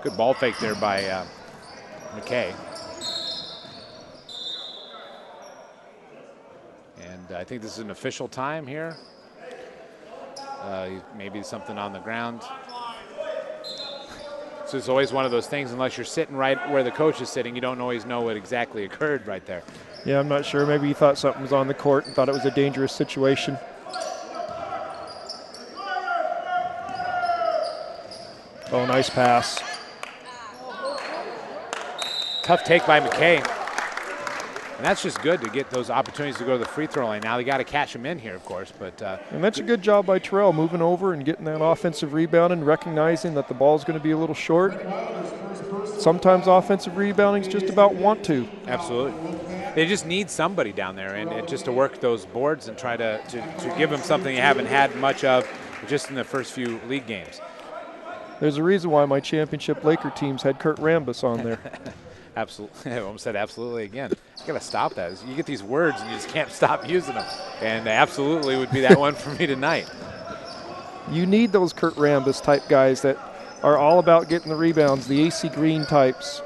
Good ball fake there by McKay. And I think this is an official time here. Maybe something on the ground. So it's always one of those things, unless you're sitting right where the coach is sitting, you don't always know what exactly occurred right there. Yeah, I'm not sure. Maybe he thought something was on the court and thought it was a dangerous situation. Oh, nice pass. Tough take by McKay. And that's just good to get those opportunities to go to the free throw line. Now they got to catch him in here, of course. But and that's a good job by Terrell, moving over and getting that offensive rebound and recognizing that the ball's going to be a little short. Sometimes offensive rebounding is just about want to. Absolutely. They just need somebody down there and just to work those boards and try to give them something you haven't had much of just in the first few league games. There's a reason why my championship Laker teams had Kurt Rambis on there. Absolutely. I almost said absolutely again. You got to stop that. You get these words and you just can't stop using them. And absolutely would be that one for me tonight. You need those Kurt Rambis type guys that are all about getting the rebounds, the AC Green types.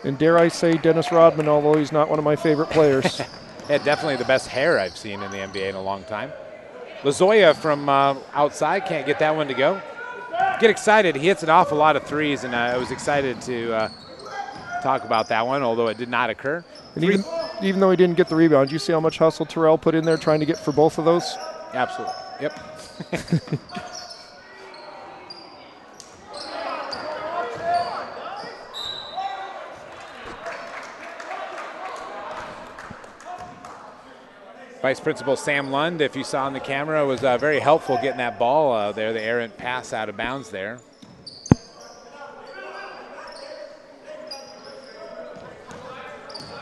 And dare I say Dennis Rodman, although he's not one of my favorite players. Yeah, definitely the best hair I've seen in the NBA in a long time. Lazoya from outside can't get that one to go. Get excited. He hits an awful lot of threes, and I was excited to talk about that one, although it did not occur. And even though he didn't get the rebound, you see how much hustle Terrell put in there trying to get for both of those? Absolutely. Yep. Vice Principal Sam Lund, if you saw on the camera, was very helpful getting that ball there, the errant pass out of bounds there.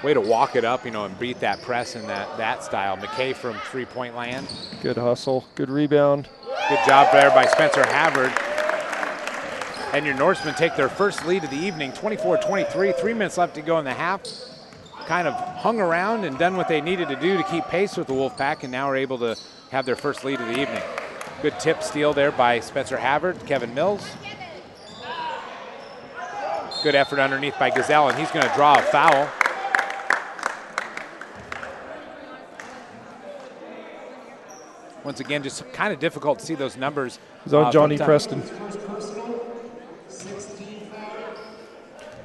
Way to walk it up, and beat that press in that style. McKay from three-point land. Good hustle, good rebound. Good job there by Spencer Havard. And your Norsemen take their first lead of the evening, 24-23, 3 minutes left to go in the half. Kind of hung around and done what they needed to do to keep pace with the Wolfpack, and now are able to have their first lead of the evening. Good tip steal there by Spencer Havard, Kevin Mills. Good effort underneath by Gazelle, and he's going to draw a foul. Once again, just kind of difficult to see those numbers. It's on Johnny Preston.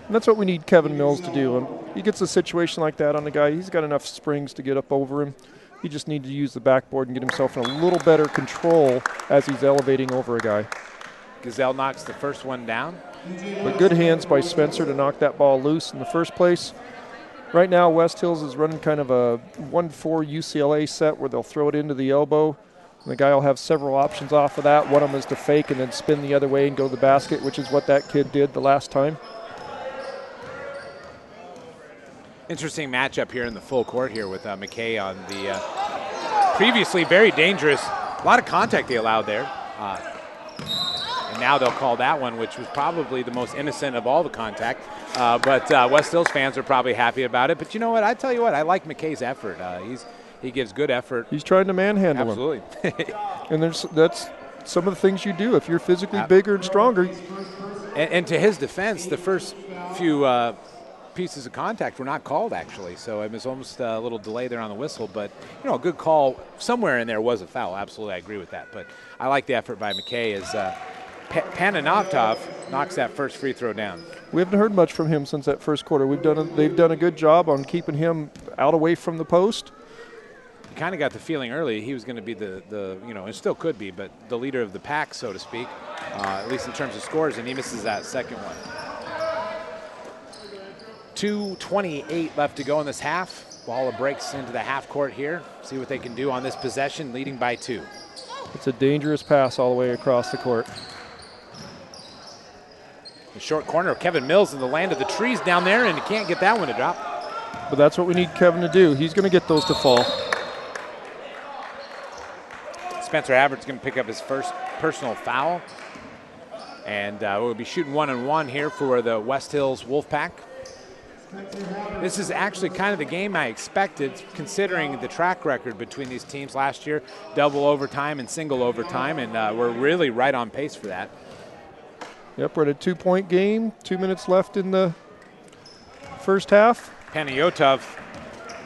And that's what we need Kevin Mills to do. When he gets a situation like that on the guy, he's got enough springs to get up over him. He just needs to use the backboard and get himself in a little better control as he's elevating over a guy. Gazelle knocks the first one down. But good hands by Spencer to knock that ball loose in the first place. Right now, West Hills is running kind of a 1-4 UCLA set where they'll throw it into the elbow. And the guy will have several options off of that. One of them is to fake and then spin the other way and go to the basket, which is what that kid did the last time. Interesting matchup here in the full court here with McKay on the previously very dangerous. A lot of contact they allowed there. And now they'll call that one, which was probably the most innocent of all the contact. But West Hills fans are probably happy about it. But you know what? I tell you what, I like McKay's effort. He gives good effort. He's trying to manhandle him. Absolutely. And that's some of the things you do if you're physically bigger and stronger. And to his defense, the first few pieces of contact were not called, actually. So it was almost a little delay there on the whistle. But, a good call somewhere in there was a foul. Absolutely, I agree with that. But I like the effort by McKay as Pananotov knocks that first free throw down. We haven't heard much from him since that first quarter. They've done a good job on keeping him out away from the post. You kind of got the feeling early he was going to be the it still could be, but the leader of the pack, so to speak, at least in terms of scores, and he misses that second one. 2:28 left to go in this half. Ball breaks into the half court here. See what they can do on this possession, leading by 2. It's a dangerous pass all the way across the court. The short corner of Kevin Mills in the land of the trees down there, and he can't get that one to drop. But that's what we need Kevin to do. He's going to get those to fall. Spencer Havard's going to pick up his first personal foul. And we'll be shooting 1-on-1 here for the West Hills Wolfpack. This is actually kind of the game I expected, considering the track record between these teams last year, double overtime and single overtime, and we're really right on pace for that. Yep, we're at a 2-point game. 2 minutes left in the first half. Panagiotov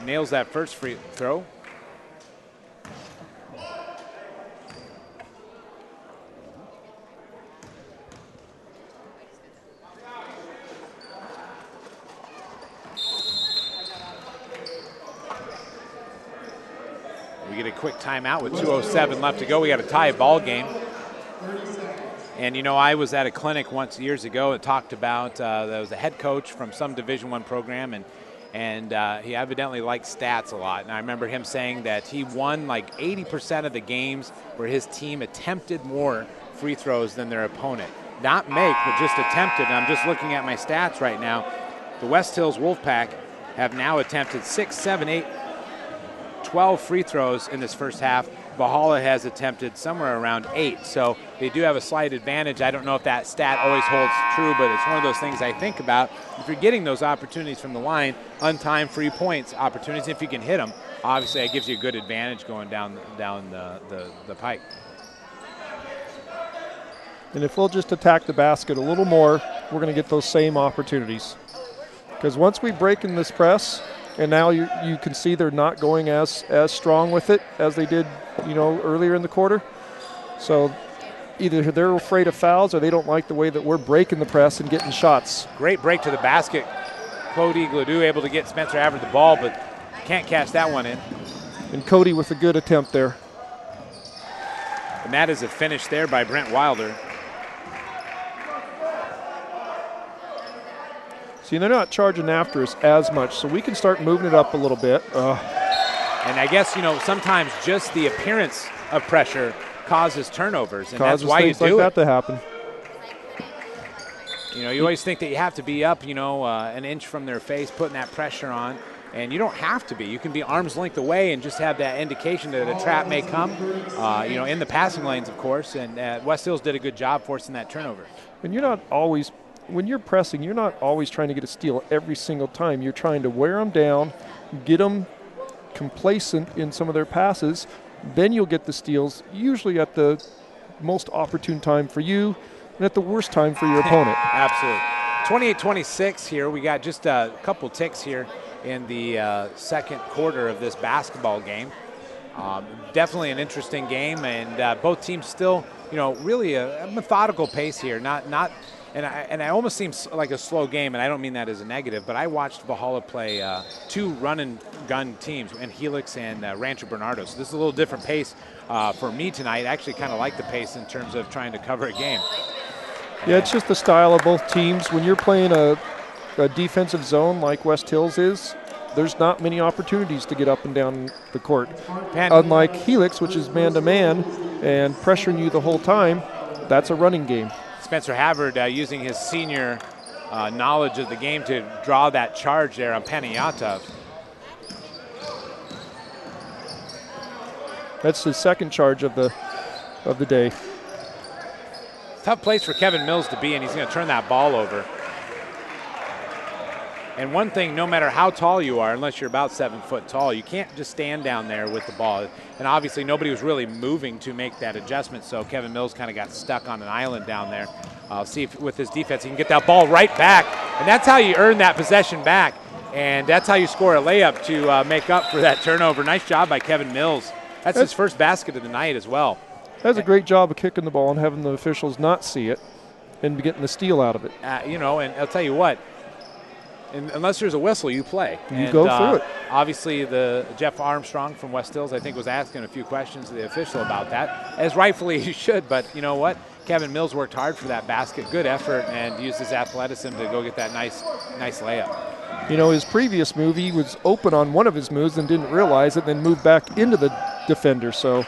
nails that first free throw. We get a quick timeout with 2:07 left to go. We got a tie ball game. And, you know, I was at a clinic once years ago and talked about, there was a head coach from some Division I program, and he evidently liked stats a lot. And I remember him saying that he won like 80% of the games where his team attempted more free throws than their opponent. Not make, but just attempted. And I'm just looking at my stats right now. The West Hills Wolfpack have now attempted 6, 7, 8, 12 free throws in this first half. Valhalla has attempted somewhere around 8, so they do have a slight advantage. I don't know if that stat always holds true, but it's one of those things I think about. If you're getting those opportunities from the line, untimed free points opportunities, if you can hit them, obviously it gives you a good advantage going down the pipe. And if we'll just attack the basket a little more, we're going to get those same opportunities. Because once we break in this press, and now you can see they're not going as strong with it as they did, you know, earlier in the quarter. So either they're afraid of fouls or they don't like the way that we're breaking the press and getting shots. Great break to the basket. Cody Gladue able to get Spencer Havard the ball, but can't catch that one in. And Cody with a good attempt there. And that is a finish there by Brent Wilder. See, they're not charging after us as much, so we can start moving it up a little bit. And I guess, you know, sometimes just the appearance of pressure causes turnovers, and causes that's why you things do like it. that to happen. You know, you always think that you have to be up, you know, an inch from their face, putting that pressure on, and you don't have to be. You can be arm's length away and just have that indication that a trap may come, you know, in the passing lanes, of course, and West Hills did a good job forcing that turnover. And you're not always, when you're pressing, you're not always trying to get a steal every single time. You're trying to wear them down, get them complacent in some of their passes, then you'll get the steals, usually at the most opportune time for you and at the worst time for your opponent. Absolutely. 28-26 here. We got just a couple ticks here in the second quarter of this basketball game. Definitely an interesting game, and both teams still, you know, really a methodical pace here. And I almost seems like a slow game, and I don't mean that as a negative, but I watched Valhalla play two run-and-gun teams, and Helix and Rancho Bernardo. So this is a little different pace for me tonight. I actually kind of like the pace in terms of trying to cover a game. Yeah, it's just the style of both teams. When you're playing a defensive zone like West Hills is, there's not many opportunities to get up and down the court. Unlike Helix, which is man-to-man and pressuring you the whole time, that's a running game. Spencer Havard using his senior knowledge of the game to draw that charge there on Panagiotov. That's his second charge of the day. Tough place for Kevin Mills to be in. He's going to turn that ball over. And one thing, no matter how tall you are, unless you're about 7 foot tall, you can't just stand down there with the ball. And obviously nobody was really moving to make that adjustment, so Kevin Mills kind of got stuck on an island down there. I'll see if with his defense he can get that ball right back. And that's how you earn that possession back. And that's how you score a layup to make up for that turnover. Nice job by Kevin Mills. That's his first basket of the night as well. That's a great job of kicking the ball and having the officials not see it and getting the steal out of it. You know, and I'll tell you what, unless there's a whistle, you play. You go through it. Obviously, the Jeff Armstrong from West Hills, I think, was asking a few questions to the official about that, as rightfully he should. But you know what? Kevin Mills worked hard for that basket, good effort, and used his athleticism to go get that nice layup. You know, his previous move, he was open on one of his moves and didn't realize it, then moved back into the defender. So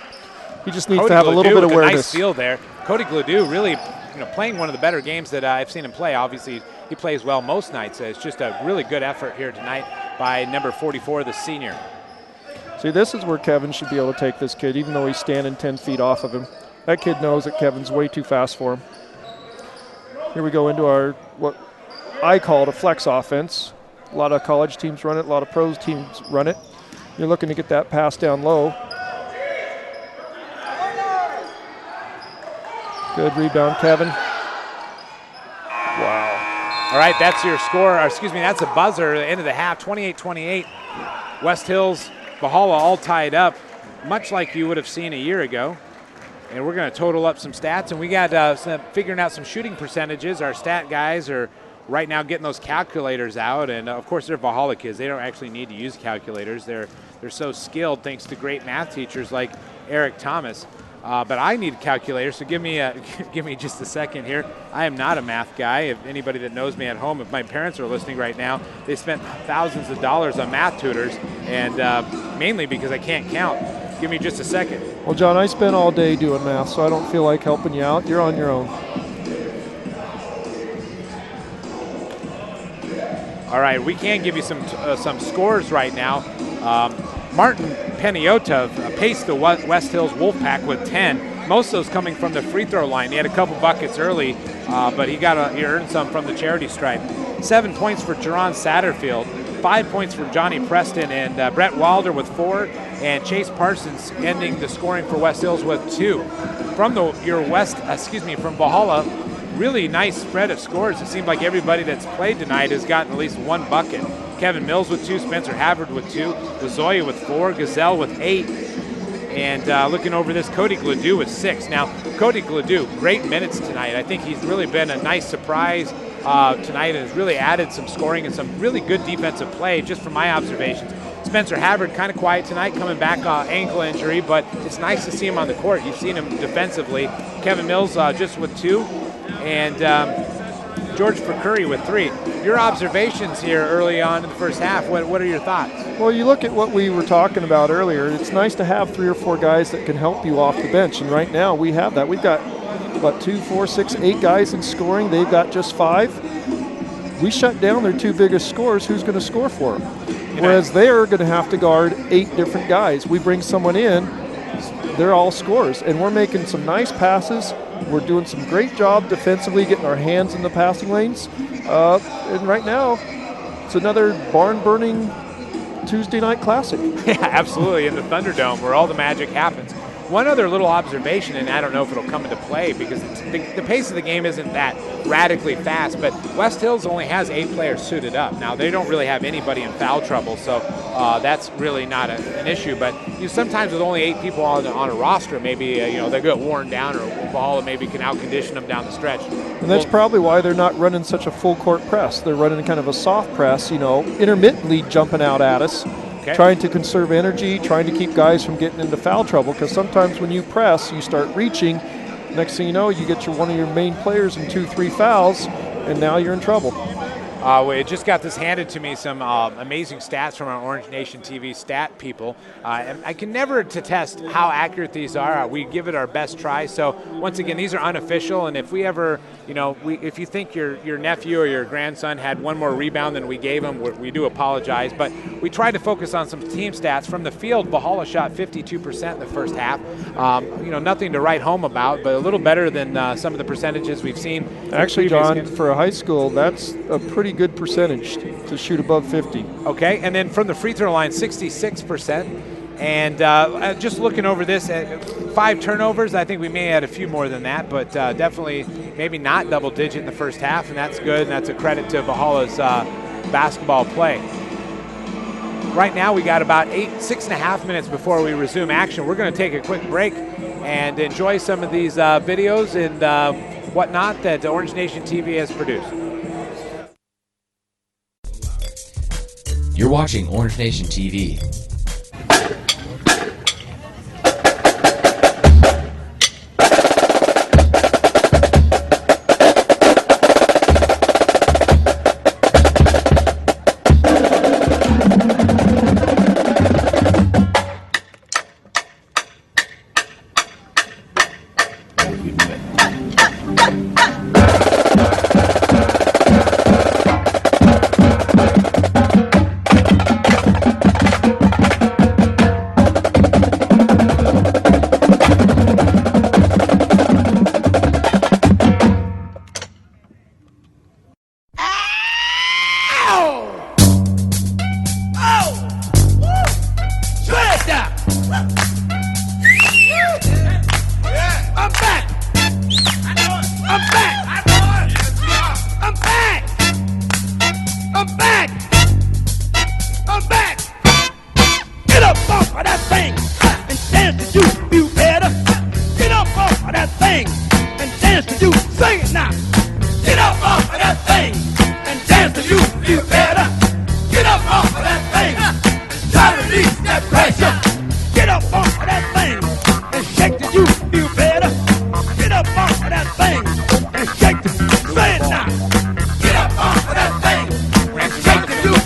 he just needs to have a little bit of awareness. Nice steal there. Cody Gladue really, playing one of the better games that I've seen him play. Obviously, he plays well most nights. It's just a really good effort here tonight by number 44, the senior. See, this is where Kevin should be able to take this kid, even though he's standing 10 feet off of him. That kid knows that Kevin's way too fast for him. Here we go into our, what I call it, a flex offense. A lot of college teams run it, a lot of pros teams run it. You're looking to get that pass down low. Good rebound, Kevin. All right, that's your score. Or excuse me, that's a buzzer at the end of the half, 28-28. West Hills, Valhalla all tied up, much like you would have seen a year ago. And we're going to total up some stats, and we got figuring out some shooting percentages. Our stat guys are right now getting those calculators out, and of course they're Valhalla kids. They don't actually need to use calculators. They're so skilled thanks to great math teachers like Eric Thomas. But I need a calculator, so give me just a second here. I am not a math guy. If anybody that knows me at home, if my parents are listening right now, they spent thousands of dollars on math tutors, and mainly because I can't count. Give me just a second. Well, John, I spent all day doing math, so I don't feel like helping you out. You're on your own. All right, we can give you some scores right now. Martin Peniota paced the West Hills Wolfpack with 10. Most of those coming from the free throw line. He had a couple buckets early, but he earned some from the charity stripe. 7 points for Jerron Satterfield. 5 points for Johnny Preston, and Brett Wilder with 4, and Chase Parsons ending the scoring for West Hills with 2. From from Valhalla, really nice spread of scores. It seemed like everybody that's played tonight has gotten at least 1 bucket. Kevin Mills with 2, Spencer Havard with 2, Lazoya with 4, Gazelle with 8, and looking over this, Cody Gladue with 6. Now, Cody Gladue, great minutes tonight. I think he's really been a nice surprise tonight and has really added some scoring and some really good defensive play just from my observations. Spencer Havard kind of quiet tonight, coming back ankle injury, but it's nice to see him on the court. You've seen him defensively. Kevin Mills just with 2, and George Procuri with 3. Your observations here early on in the first half, what are your thoughts? Well, you look at what we were talking about earlier. It's nice to have 3 or 4 guys that can help you off the bench, and right now we have that. We've got, 2, 4, 6, 8 guys in scoring. They've got just 5. We shut down their 2 biggest scorers. Who's going to score for them? Whereas they're going to have to guard 8 different guys. We bring someone in, they're all scorers, and we're making some nice passes. We're doing some great job defensively, getting our hands in the passing lanes. And right now, it's another barn-burning Tuesday night classic. Yeah, absolutely, in the Thunderdome where all the magic happens. One other little observation, and I don't know if it'll come into play because the pace of the game isn't that radically fast, but West Hills only has 8 players suited up. Now, they don't really have anybody in foul trouble, so that's really not an issue. But sometimes with only 8 people on a roster, maybe they get worn down, or Valhalla maybe can out-condition them down the stretch. And that's probably why they're not running such a full-court press. They're running kind of a soft press, intermittently jumping out at us. Okay. Trying to conserve energy, trying to keep guys from getting into foul trouble, because sometimes when you press, you start reaching. Next thing you know, you get one of your main players in 2, 3 fouls, and now you're in trouble. We just got this handed to me, some amazing stats from our Orange Nation TV stat people. I can never attest how accurate these are. We give it our best try. So once again, these are unofficial, and if we ever, if you think your nephew or your grandson had 1 more rebound than we gave him, we do apologize. But we tried to focus on some team stats. From the field, Valhalla shot 52% in the first half. Nothing to write home about, but a little better than some of the percentages we've seen. Actually, John, for a high school, that's a pretty good percentage to shoot above 50. Okay, and then from the free throw line, 66%. And just looking over this, 5 turnovers. I think we may have had a few more than that, but definitely maybe not double digit in the first half, and that's good, and that's a credit to Valhalla's basketball play. Right now we got about 6.5 minutes before we resume action. We're going to take a quick break and enjoy some of these videos and whatnot that Orange Nation TV has produced. You're watching Orange Nation TV.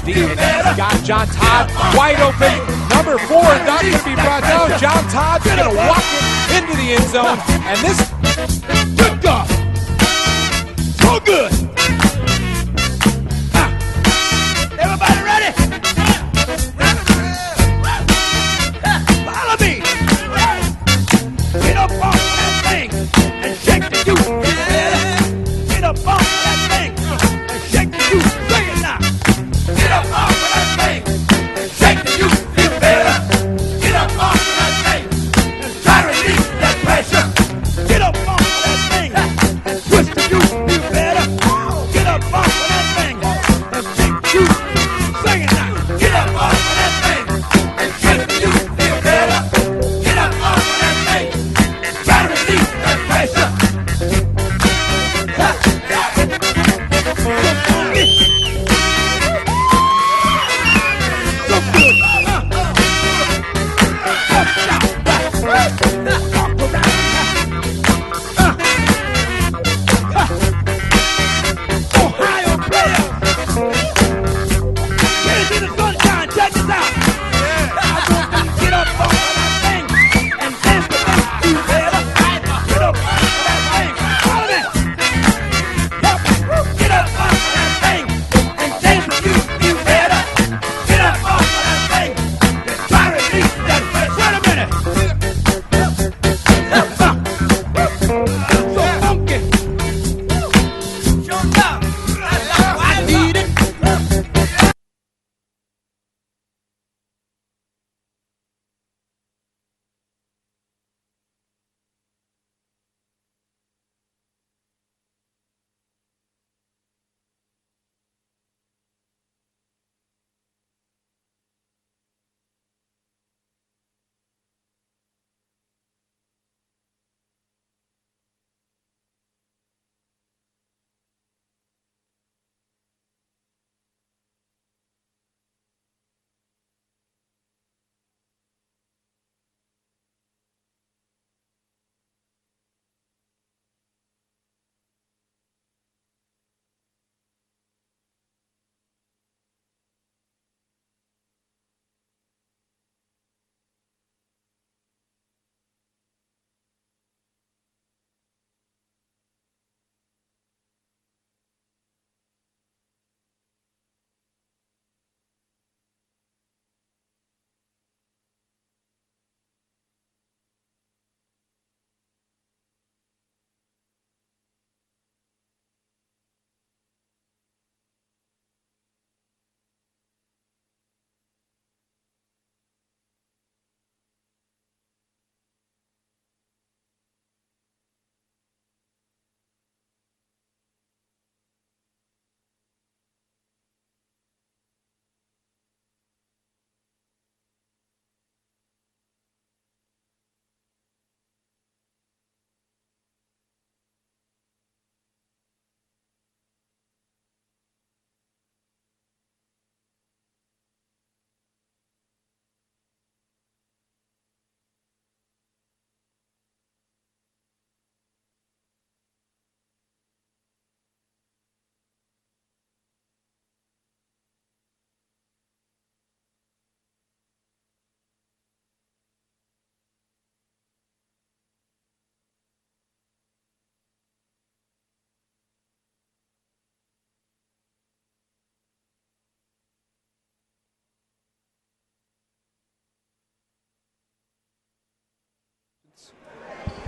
deep. And he's got John Todd wide open. Number 4 not going to be brought down. John Todd's going to walk it into the end zone. And this good God. So good. Everybody ready? Follow me. Get up off of that thing and shake the juice. Get up off of that thing and shake the juice. Sing it now. Get up off of that thing and shake the juice. You better get up off of that thing and try to release that pressure. Get up off of that thing and twist the juice. You better get up off of that thing and shake the juice. Sing it now. Get up off of that thing and shake the juice. You better get up off of that thing and try to release that pressure. So good. Ohio players. Get it to the sunshine. Check this out. Get up off of that thing and dance the beat. You better get up off of that thing. Follow me. Get up off of that thing and dance the beat. You better get up off of that thing and try to release that. Wait a minute. So funky. I need it.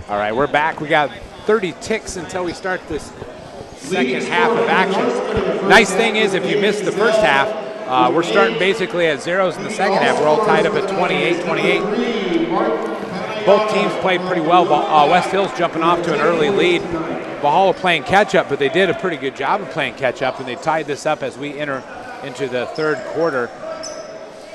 All right, we're back. We got 30 ticks until we start this second half of action. Nice thing is, if you missed the first half, we're starting basically at zeros in the second half. We're all tied up at 28-28. Both teams played pretty well. West Hill's jumping off to an early lead. Valhalla playing catch-up, but they did a pretty good job of playing catch-up, and they tied this up as we enter into the third quarter.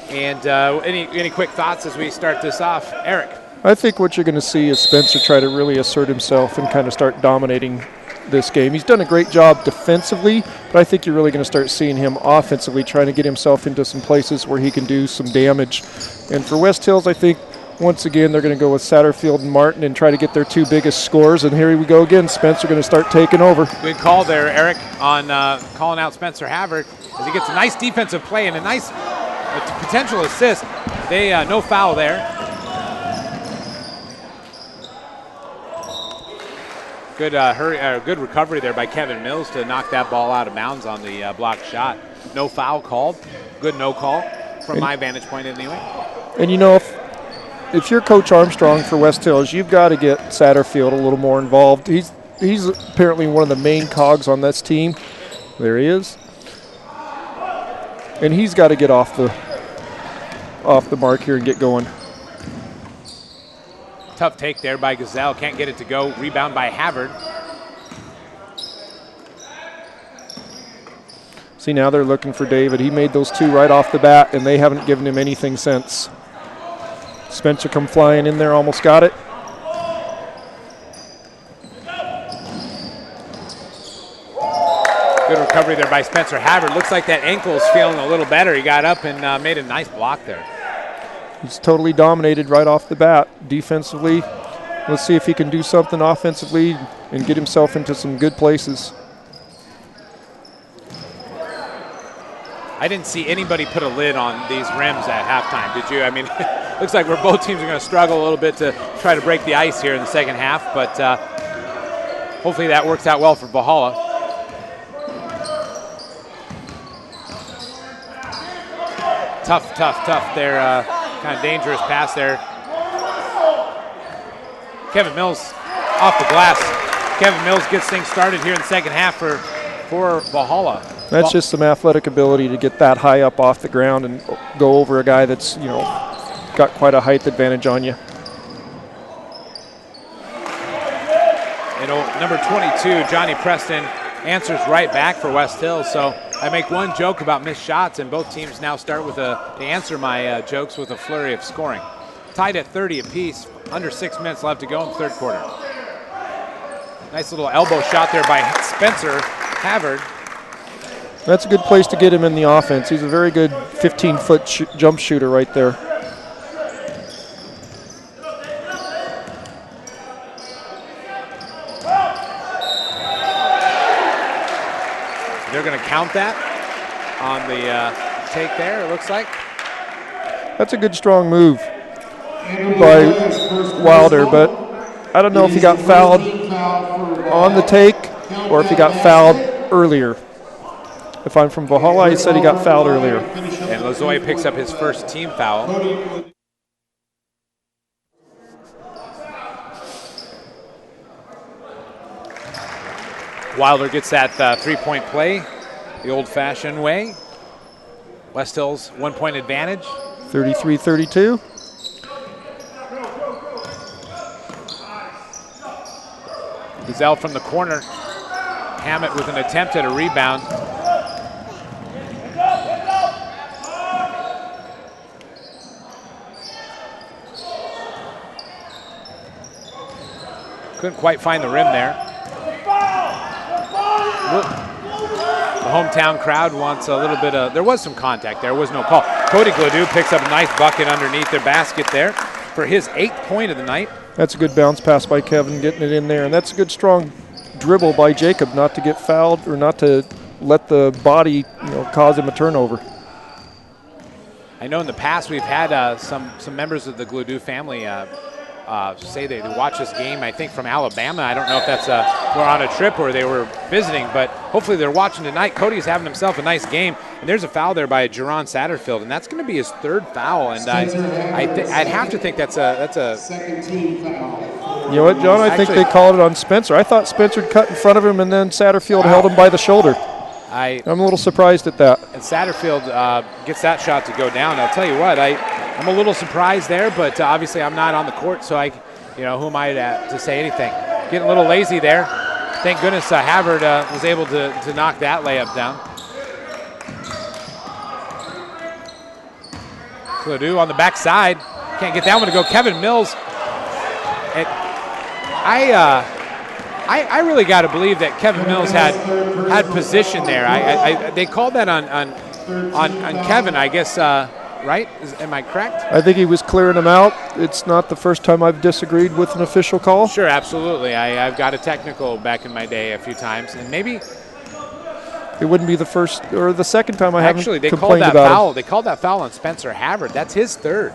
And any quick thoughts as we start this off? Eric? I think what you're going to see is Spencer try to really assert himself and kind of start dominating this game. He's done a great job defensively, but I think you're really going to start seeing him offensively trying to get himself into some places where he can do some damage. And for West Hills, I think Once again, they're going to go with Satterfield and Martin and try to get their two biggest scores. And here we go again. Spencer going to start taking over. Good call there, Eric, on calling out Spencer Havard as he gets a nice defensive play and a nice potential assist. They no foul there. Good good recovery there by Kevin Mills to knock that ball out of bounds on the blocked shot. No foul called. Good no call from my vantage point anyway. And you know, if you're Coach Armstrong for West Hills, you've got to get Satterfield a little more involved. He's apparently one of the main cogs on this team. There he is. And he's got to get off the mark here and get going. Tough take there by Gazelle. Can't get it to go. Rebound by Havard. See, now they're looking for David. He made those two right off the bat, and they haven't given him anything since. Spencer come flying in there, almost got it. Good recovery there by Spencer Havard. Looks like that ankle's feeling a little better. He got up and made a nice block there. He's totally dominated right off the bat. Defensively, let's see if he can do something offensively and get himself into some good places. I didn't see anybody put a lid on these rims at halftime, did you? I mean, looks like both teams are going to struggle a little bit to try to break the ice here in the second half, but hopefully that works out well for Valhalla. Tough there. Kind of dangerous pass there. Kevin Mills off the glass. Kevin Mills gets things started here in the second half for Valhalla. That's just some athletic ability to get that high up off the ground and go over a guy that's, you know, got quite a height advantage on you. You know, number 22, Johnny Preston, answers right back for West Hills. So I make one joke about missed shots, and both teams now start with to answer my jokes with a flurry of scoring. Tied at 30 apiece, under 6 minutes left to go in the third quarter. Nice little elbow shot there by Spencer Havard. That's a good place to get him in the offense. He's a very good 15-foot jump shooter right there. They're going to count that on the take there, it looks like. That's a good, strong move by Wilder, but I don't know if he got fouled on the take or if he got fouled earlier. If I'm from Valhalla, I said he got fouled earlier. And Lozoya picks up his first team foul. Wilder gets that three-point play the old-fashioned way. West Hills 1 point advantage. 33-32. Gazelle from the corner. Hammett with an attempt at a rebound. Couldn't quite find the rim there. The hometown crowd wants a little bit of, there was some contact there, was no call. Cody Gladue picks up a nice bucket underneath their basket there for his 8th point of the night. That's a good bounce pass by Kevin, getting it in there, and that's a good strong dribble by Jacob not to get fouled or not to let the body, you know, cause him a turnover. I know in the past we've had some members of the Gladue family say they watch this game, I think from Alabama. I don't know if that's we're on a trip or they were visiting, but hopefully they're watching tonight. Cody's having himself a nice game, and there's a foul there by Jerron Satterfield, and that's going to be his 3rd foul. And I'd have to think that's a second team foul. You know what, John? I think they called it on Spencer. I thought Spencer cut in front of him, and then Satterfield held him by the shoulder. I'm a little surprised at that. And Satterfield gets that shot to go down. I'll tell you what, I'm a little surprised there, but obviously I'm not on the court, so who am I to say anything? Getting a little lazy there. Thank goodness Havard was able to knock that layup down. Gladue on the backside. Can't get that one to go. Kevin Mills. And I really got to believe that Kevin Mills had position there. They called that on Kevin, I guess. right? Am I correct? I think he was clearing them out. It's not the first time I've disagreed with an official call. Sure, absolutely. I've got a technical back in my day a few times, and maybe it wouldn't be the first or the second time I actually haven't they called complained that about foul. him. They called that foul on Spencer Havard. That's his third.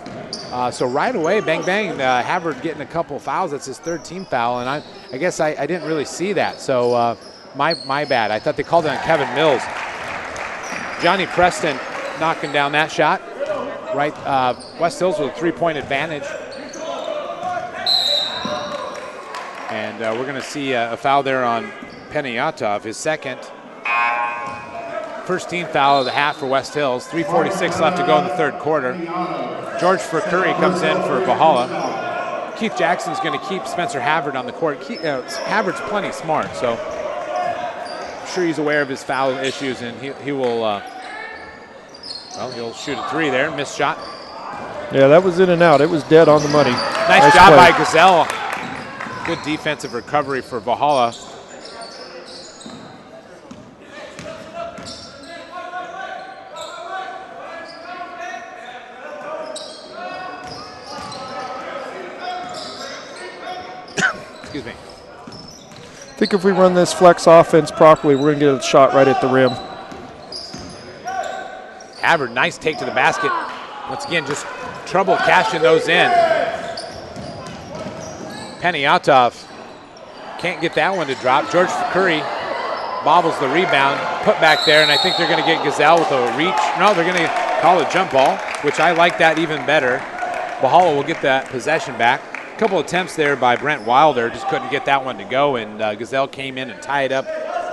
So right away, bang bang, Havard getting a couple fouls. That's his third team foul, and I guess I didn't really see that. So my bad. I thought they called it on Kevin Mills. Johnny Preston knocking down that shot. Right, West Hills with a 3-point advantage. And we're going to see a foul there on Peniyatov, his second. First team foul of the half for West Hills. 3:46 left to go in the third quarter. George Curry comes in for Valhalla. Keith Jackson's going to keep Spencer Havard on the court. Havard's plenty smart, so I'm sure he's aware of his foul issues, and he will, well, he'll shoot a three there. Missed shot. Yeah, that was in and out. It was dead on the money. Nice job by Gazelle. Good defensive recovery for Valhalla. Excuse me. I think if we run this flex offense properly, we're going to get a shot right at the rim. Havard, nice take to the basket. Once again, just trouble cashing those in. Peniyatov can't get that one to drop. George Curry bobbles the rebound, put back there, and I think they're going to get Gazelle with a reach. No, they're going to call a jump ball, which I like that even better. Valhalla will get that possession back. A couple attempts there by Brent Wilder, just couldn't get that one to go, and Gazelle came in and tied up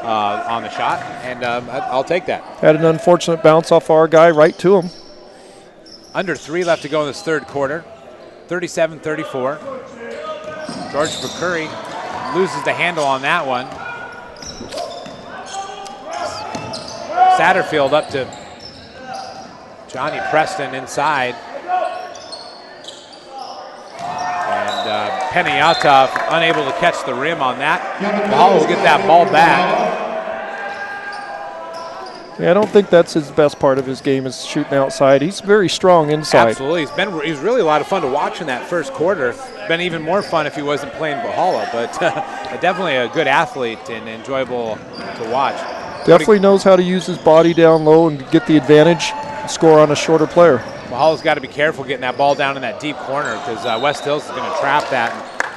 on the shot, and I'll take that. Had an unfortunate bounce off our guy right to him. Under 3 left to go in this third quarter. 37-34. George Curry loses the handle on that one. Satterfield up to Johnny Preston inside. And Peniyatov unable to catch the rim on that. Valhalla will get that ball back. Yeah, I don't think that's his best part of his game is shooting outside. He's very strong inside. Absolutely. He's really a lot of fun to watch in that first quarter. Been even more fun if he wasn't playing Valhalla, but definitely a good athlete and enjoyable to watch. Definitely knows how to use his body down low and get the advantage and score on a shorter player. Valhalla's got to be careful getting that ball down in that deep corner because West Hills is going to trap that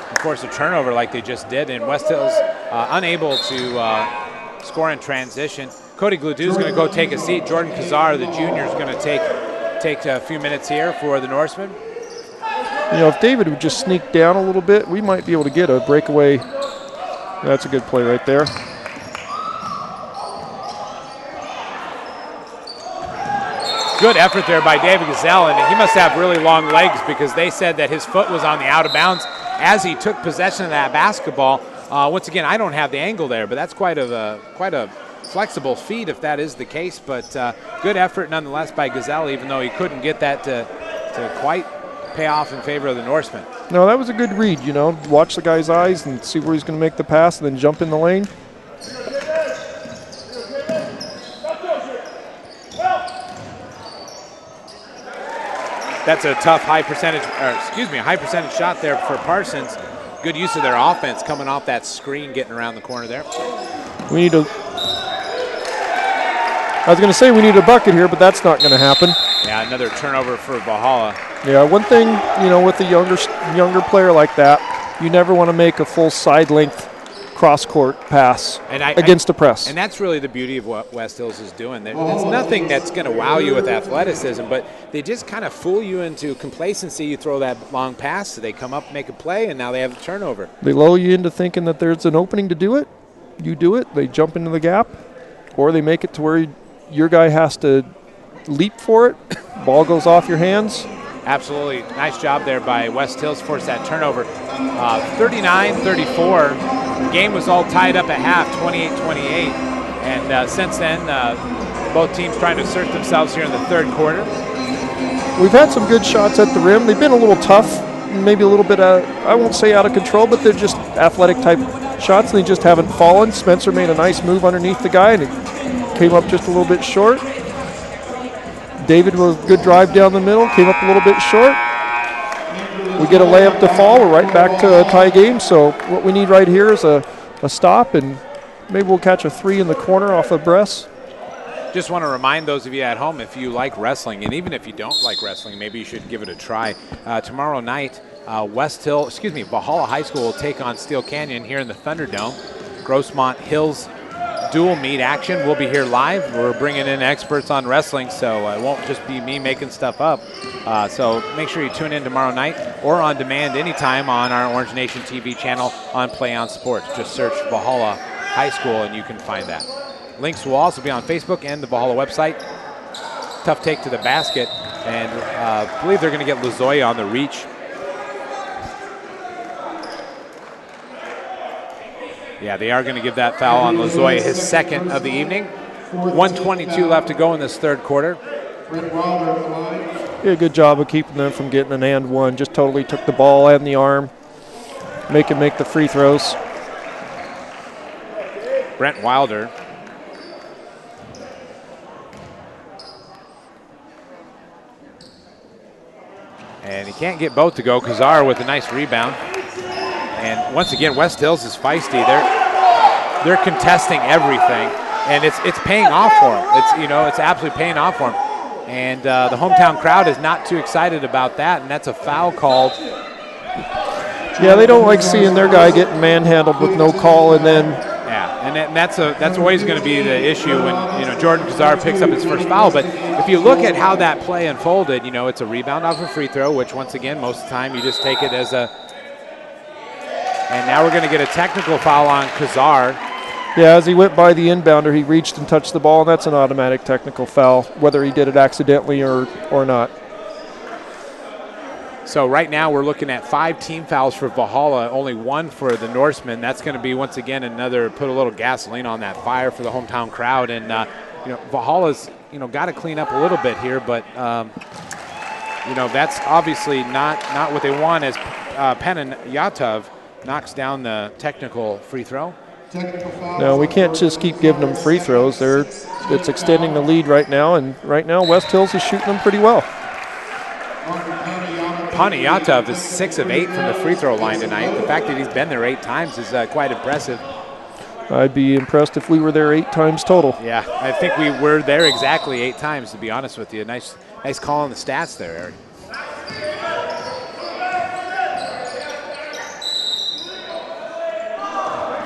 and force a turnover like they just did. And West Hills unable to score in transition. Cody Gladue is going to go take a seat. Jordan Kazar, the junior, is going to take a few minutes here for the Norsemen. You know, if David would just sneak down a little bit, we might be able to get a breakaway. That's a good play right there. Good effort there by David Gazelle, and he must have really long legs because they said that his foot was on the out of bounds as he took possession of that basketball. Once again, I don't have the angle there, but that's quite a flexible feet if that is the case, but good effort nonetheless by Gazelle, even though he couldn't get that to quite pay off in favor of the Norsemen. No, that was a good read, you know. Watch the guy's eyes and see where he's going to make the pass and then jump in the lane. That's a tough high percentage shot there for Parsons. Good use of their offense coming off that screen, getting around the corner there. We need a I was going to say we need a bucket here, but that's not going to happen. Yeah, another turnover for Valhalla. Yeah, one thing, you know, with a younger player like that, you never want to make a full side length cross-court pass against a press. And that's really the beauty of what West Hills is doing. There's nothing that's going to wow you with athleticism, but they just kind of fool you into complacency. You throw that long pass, so they come up, make a play, and now they have a turnover. They lull you into thinking that there's an opening to do it. You do it, they jump into the gap, or they make it to where your guy has to leap for it. Ball goes off your hands. Absolutely. Nice job there by West Hills, forced that turnover. 39-34. The game was all tied up at half, 28-28. And since then, both teams trying to assert themselves here in the third quarter. We've had some good shots at the rim. They've been a little tough, maybe a little bit, I won't say out of control, but they're just athletic type shots, and they just haven't fallen. Spencer made a nice move underneath the guy, and it came up just a little bit short. David with a good drive down the middle, came up a little bit short. We get a layup to fall. We're right back to a tie game. So what we need right here is a stop, and maybe we'll catch a 3 in the corner off of Bress. Just want to remind those of you at home, if you like wrestling, and even if you don't like wrestling, maybe you should give it a try. Tomorrow night, Valhalla High School will take on Steel Canyon here in the Thunderdome. Grossmont Hills dual meet action. We'll be here live. We're bringing in experts on wrestling, so it won't just be me making stuff up. So make sure you tune in tomorrow night or on demand anytime on our Orange Nation TV channel on Play On Sports. Just search Valhalla High School and you can find that. Links will also be on Facebook and the Valhalla website. Tough take to the basket, and I believe they're going to get Lozoya on the reach. Yeah, they are going to give that foul on Lozoya, his second of the evening. 1:22 left to go in this third quarter. Did a good job of keeping them from getting an and one. Just totally took the ball and the arm. Make the free throws. Brent Wilder. And he can't get both to go. Kazar with a nice rebound. And once again, West Hills is feisty. They're contesting everything, and it's paying off for them. It's absolutely paying off for them. And the hometown crowd is not too excited about that, and that's a foul called. Yeah, they don't like seeing their guy getting manhandled with no call, and then. Yeah, and that's always going to be the issue when Jordan Kazar picks up his first foul. But if you look at how that play unfolded, it's a rebound off a free throw, which once again, most of the time you just take it as a. And now we're going to get a technical foul on Kazar. Yeah, as he went by the inbounder, he reached and touched the ball, and that's an automatic technical foul, whether he did it accidentally or not. So right now we're looking at 5 team fouls for Valhalla, only 1 for the Norsemen. That's going to be, once again, another put a little gasoline on that fire for the hometown crowd. And, Valhalla's, got to clean up a little bit here, but, that's obviously not what they want as Penin Yatov knocks down the technical free throw. No, we can't just keep giving them free throws. It's extending the lead right now, and right now West Hills is shooting them pretty well. Panayatov is 6 of 8 from the free throw line tonight. The fact that he's been there 8 times is quite impressive. I'd be impressed if we were there 8 times total. Yeah, I think we were there exactly 8 times, to be honest with you. Nice call on the stats there, Eric.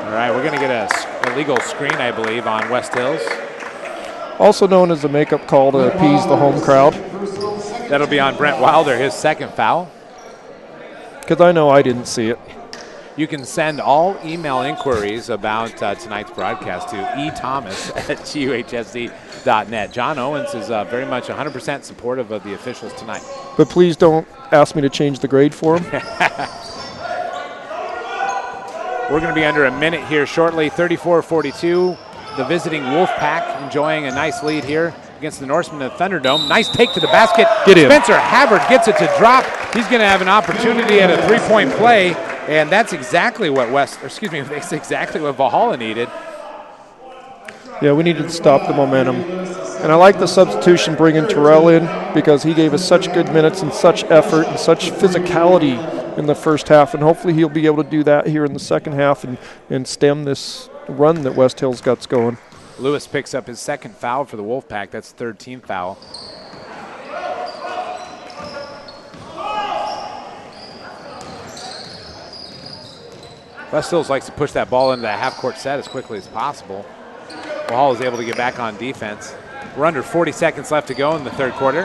All right, we're going to get a illegal screen, I believe, on West Hills. Also known as a makeup call to appease the home crowd. That'll be on Brent Wilder, his second foul. Because I know I didn't see it. You can send all email inquiries about tonight's broadcast to ethomas@guhsd.net. John Owens is very much 100% supportive of the officials tonight. But please don't ask me to change the grade for him. We're going to be under a minute here shortly. 34-42. The visiting Wolfpack enjoying a nice lead here against the Norsemen in the Thunderdome. Nice take to the basket. Get in. Spencer Havard gets it to drop. He's going to have an opportunity at a 3-point play, and that's exactly what that's exactly what Valhalla needed. Yeah, we needed to stop the momentum. And I like the substitution bringing Terrell in because he gave us such good minutes and such effort and such physicality in the first half, and hopefully he'll be able to do that here in the second half and stem this run that West Hills got going. Lewis picks up his second foul for the Wolfpack. That's third team foul. West Hills likes to push that ball into that half-court set as quickly as possible. Valhalla is able to get back on defense. We're under 40 seconds left to go in the third quarter.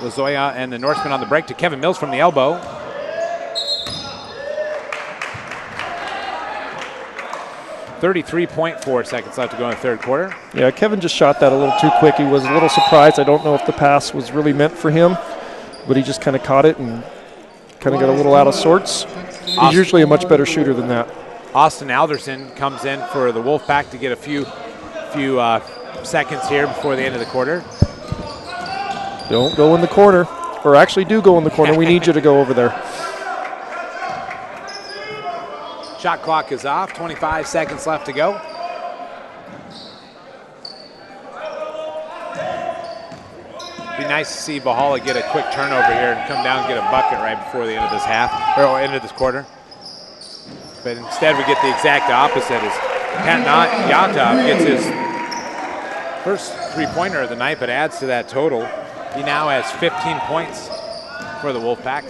Lozoya and the Norsemen on the break to Kevin Mills from the elbow. .4 seconds left to go in the third quarter. Yeah, Kevin just shot that a little too quick. He was a little surprised. I don't know if the pass was really meant for him, but he just kind of caught it and kind of got a little out of sorts. He's usually a much better shooter than that. Austin Alderson comes in for the Wolfpack to get a few seconds here before the end of the quarter. Don't go in the corner, or actually do go in the corner. We need you to go over there. Shot clock is off, 25 seconds left to go. be nice to see Valhalla get a quick turnover here and come down and get a bucket right before the end of this half, or end of this quarter. But instead, we get the exact opposite as Patnot Yatov gets his first three-pointer of the night, but adds to that total. He now has 15 points for the Wolfpack.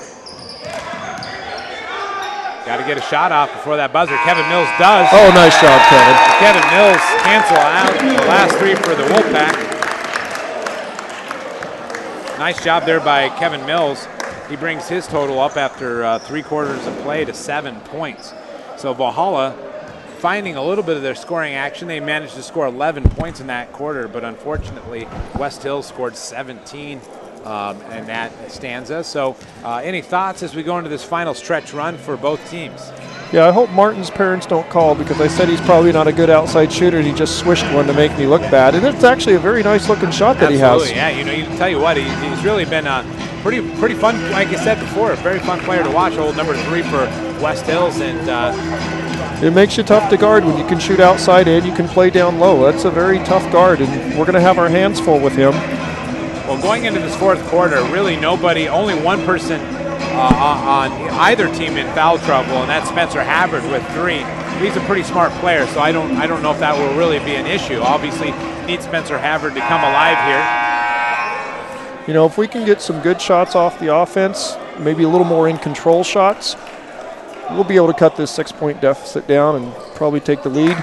Got to get a shot off before that buzzer. Kevin Mills does. Oh, nice job, Kevin. Kevin Mills cancel out the last three for the Wolfpack. Nice job there by Kevin Mills. He brings his total up after 3 quarters of play to 7 points. So Valhalla finding a little bit of their scoring action. They managed to score 11 points in that quarter, but unfortunately West Hills scored 17 in that stanza. So any thoughts as we go into this final stretch run for both teams? Yeah, I hope Martin's parents don't call because I said he's probably not a good outside shooter and he just swished one to make me look bad. And it's actually a very nice looking shot that Absolutely, he has. Yeah, you tell you what, he's really been pretty fun, like I said before, a very fun player to watch. Old number 3 for West Hills, and it makes you tough to guard when you can shoot outside and you can play down low. That's a very tough guard, and we're going to have our hands full with him. Well, going into this fourth quarter, really only one person on either team in foul trouble, and that's Spencer Havard with 3. He's a pretty smart player, so I don't know if that will really be an issue. Obviously, need Spencer Havard to come alive here. You know, if we can get some good shots off the offense, maybe a little more in control shots, we'll be able to cut this 6-point deficit down and probably take the lead.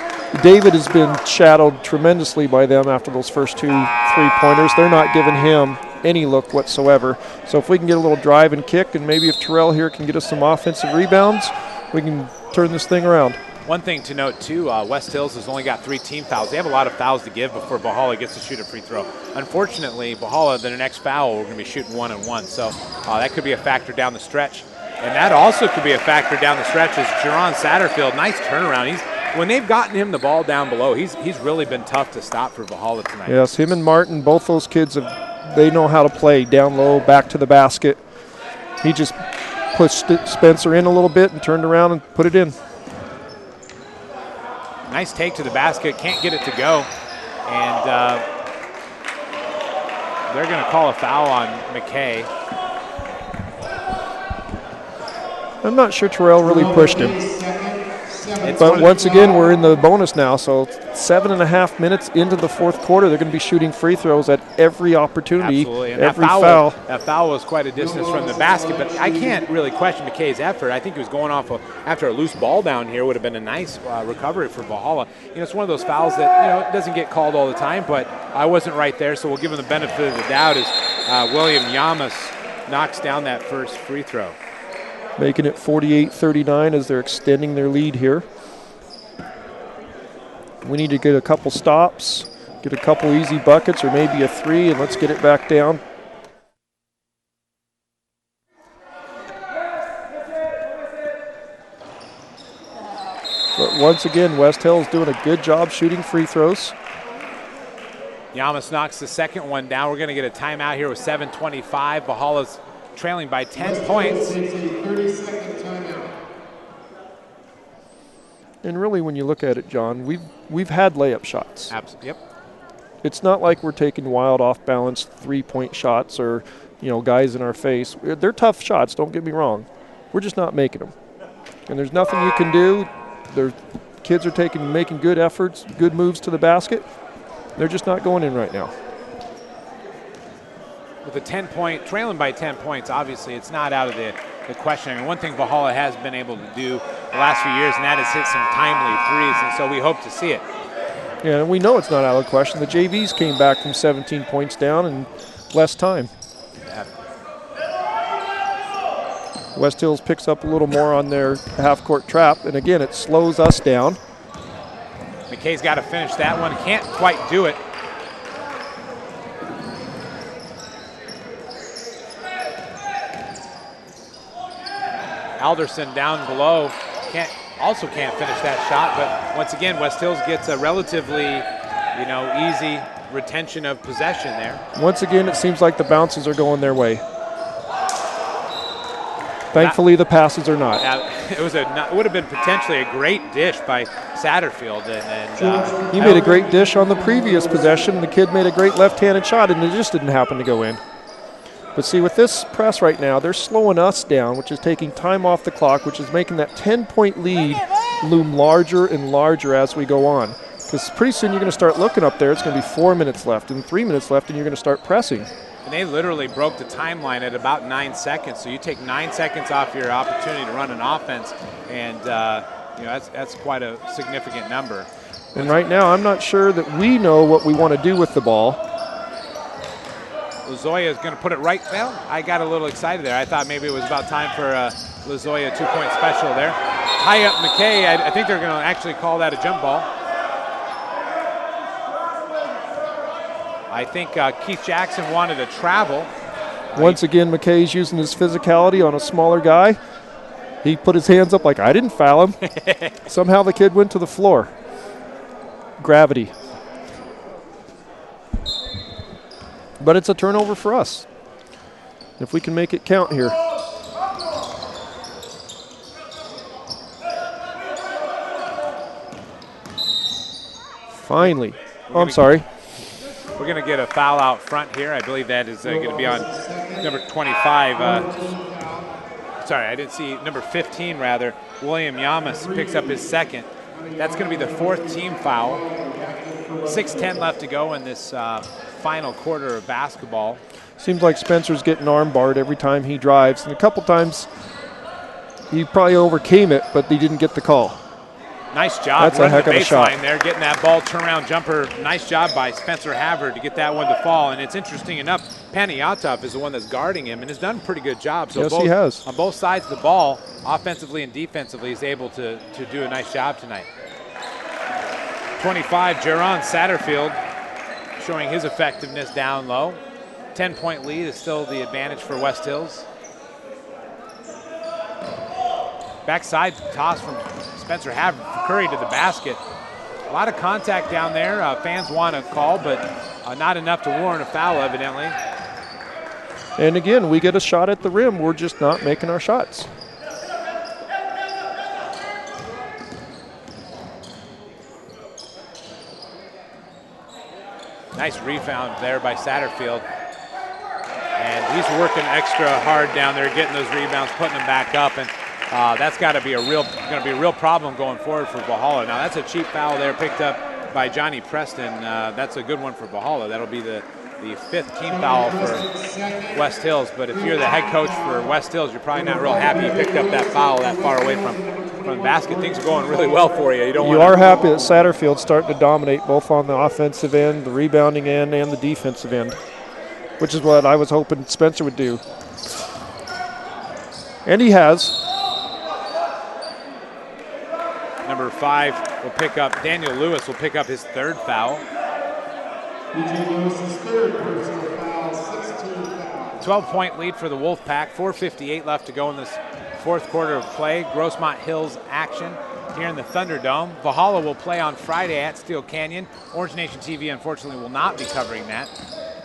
David has been shadowed tremendously by them after those first 2 3-pointers. They're not giving him any look whatsoever. So if we can get a little drive and kick, and maybe if Terrell here can get us some offensive rebounds, we can turn this thing around. One thing to note, too, West Hills has only got 3 team fouls. They have a lot of fouls to give before Valhalla gets to shoot a free throw. Unfortunately, Valhalla, their next foul, we're going to be shooting 1-and-1. So that could be a factor down the stretch. And that also could be a factor down the stretch is Jerron Satterfield. Nice turnaround. When they've gotten him the ball down below, he's really been tough to stop for Valhalla tonight. Yes, him and Martin, both those kids, they know how to play down low, back to the basket. He just pushed Spencer in a little bit and turned around and put it in. Nice take to the basket, can't get it to go. And they're going to call a foul on McKay. I'm not sure Terrell really pushed him. But once again, we're in the bonus now, so 7.5 minutes into the fourth quarter, they're going to be shooting free throws at every opportunity, absolutely. And every foul. That foul was quite a distance from the basket, but I can't really question McKay's effort. I think he was going off after a loose ball down here would have been a nice recovery for Valhalla. It's one of those fouls that it doesn't get called all the time, but I wasn't right there, so we'll give him the benefit of the doubt as William Yamas knocks down that first free throw. Making it 48-39 as they're extending their lead here. We need to get a couple stops, get a couple easy buckets, or maybe a 3, and let's get it back down. But once again, West Hill is doing a good job shooting free throws. Yamas knocks the second one down. We're going to get a timeout here with 7:25. Valhalla's trailing by 10 points. And really, when you look at it, John, we've had layup shots. Absolutely. Yep. It's not like we're taking wild, off-balance 3-point shots or, guys in our face. They're tough shots, don't get me wrong. We're just not making them. And there's nothing you can do. Their kids are making good efforts, good moves to the basket. They're just not going in right now. With a trailing by 10 points, obviously it's not out of the question. I mean, one thing Valhalla has been able to do the last few years, and that is hit some timely threes, and so we hope to see it. Yeah, and we know it's not out of the question. The JVs came back from 17 points down in less time. Yeah. West Hills picks up a little more on their half-court trap, and again, it slows us down. McKay's got to finish that one. Can't quite do it. Alderson down below can't finish that shot, but once again, West Hills gets a relatively, easy retention of possession there. Once again, it seems like the bounces are going their way. Thankfully, the passes are not. It would have been potentially a great dish by Satterfield, and he made a great dish on the previous possession. The kid made a great left-handed shot, and it just didn't happen to go in. But see, with this press right now, they're slowing us down, which is taking time off the clock, which is making that 10-point lead loom larger and larger as we go on. Because pretty soon you're going to start looking up there. It's going to be 4 minutes left and 3 minutes left, and you're going to start pressing. And they literally broke the timeline at about 9 seconds. So you take 9 seconds off your opportunity to run an offense, and that's quite a significant number. And right now, I'm not sure that we know what we want to do with the ball. Lozoya is going to put it right. Well, I got a little excited there. I thought maybe it was about time for Lozoya 2-point special there. Tie up McKay. I think they're going to actually call that a jump ball. I think Keith Jackson wanted to travel. Once again, McKay's using his physicality on a smaller guy. He put his hands up like, I didn't foul him. Somehow the kid went to the floor. Gravity. But it's a turnover for us. If we can make it count here. Finally. Oh, I'm sorry. We're going to get a foul out front here. I believe that is going to be on number 25. Sorry, I didn't see number 15, rather. William Yamas picks up his second. That's going to be the fourth team foul. 6:10 left to go in this final quarter of basketball. Seems like Spencer's getting arm barred every time he drives. And a couple times he probably overcame it, but he didn't get the call. Nice job. That's a heck of a shot. There, getting that ball, turnaround jumper. Nice job by Spencer Havard to get that one to fall. And it's interesting enough, Paniatov is the one that's guarding him and has done a pretty good job. So yes, he has. On both sides of the ball, offensively and defensively, he's able to do a nice job tonight. 25, Jaron Satterfield showing his effectiveness down low. 10-point lead is still the advantage for West Hills. Backside toss from Spencer Havard, Curry to the basket. A lot of contact down there. Fans want a call, but not enough to warrant a foul, evidently. And again, we get a shot at the rim. We're just not making our shots. Nice rebound there by Satterfield. And he's working extra hard down there, getting those rebounds, putting them back up. And that's got to be a real problem going forward for Valhalla. Now that's a cheap foul there picked up by Johnny Preston. That's a good one for Valhalla. That'll be the fifth team foul for West Hills. But if you're the head coach for West Hills, you're probably not real happy you picked up that foul that far away from the basket. Things are going really well for you. You are happy that Satterfield's starting to dominate both on the offensive end, the rebounding end, and the defensive end, which is what I was hoping Spencer would do. And he has. Number 5 will pick up, Daniel Lewis will pick up his third foul. DJ Lewis's third personal foul, 16 fouls. 12-point lead for the Wolfpack, 4:58 left to go in this fourth quarter of play. Grossmont Hills action here in the Thunderdome. Valhalla will play on Friday at Steel Canyon. Orange Nation TV, unfortunately, will not be covering that.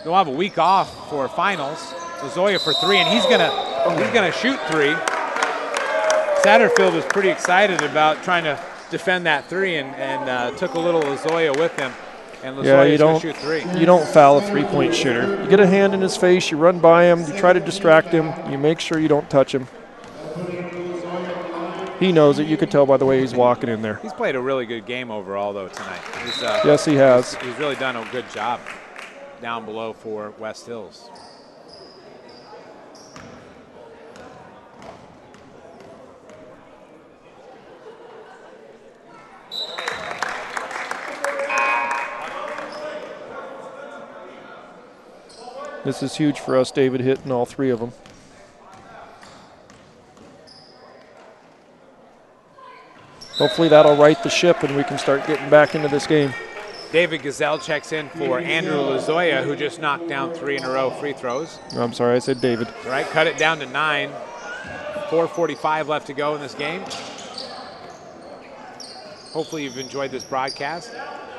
They'll have a week off for finals. Lozoya for 3, and he's gonna shoot 3. Satterfield was pretty excited about trying to defend that 3 and took a little Lozoya with him. And Lozoya's going to shoot 3. You don't foul a three-point shooter. You get a hand in his face, you run by him, you try to distract him, you make sure you don't touch him. He knows it. You could tell by the way he's walking in there. He's played a really good game overall, though, tonight. Yes, he has. He's really done a good job down below for West Hills. This is huge for us, David hitting all 3 of them. Hopefully that'll right the ship and we can start getting back into this game. David Gazelle checks in for Andrew Lozoya, who just knocked down 3 in a row free throws. I'm sorry, I said David. All right, cut it down to 9. 4:45 left to go in this game. Hopefully you've enjoyed this broadcast.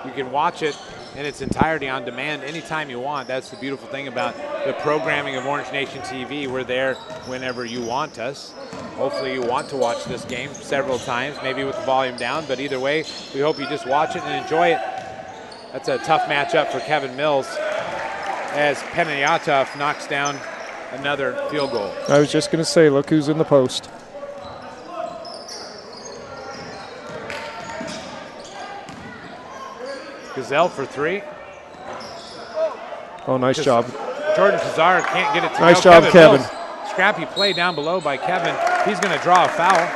You can watch it in its entirety on demand anytime you want. That's the beautiful thing about the programming of Orange Nation TV. We're there whenever you want us. Hopefully you want to watch this game several times, maybe with the volume down, but either way, we hope you just watch it and enjoy it. That's a tough matchup for Kevin Mills as Peniatov knocks down another field goal. I was just going to say, look who's in the post. Gazelle for 3. Oh, nice job. Jordan Kazar can't get it to Nice go. job, Kevin. Mills, scrappy play down below by Kevin. He's going to draw a foul.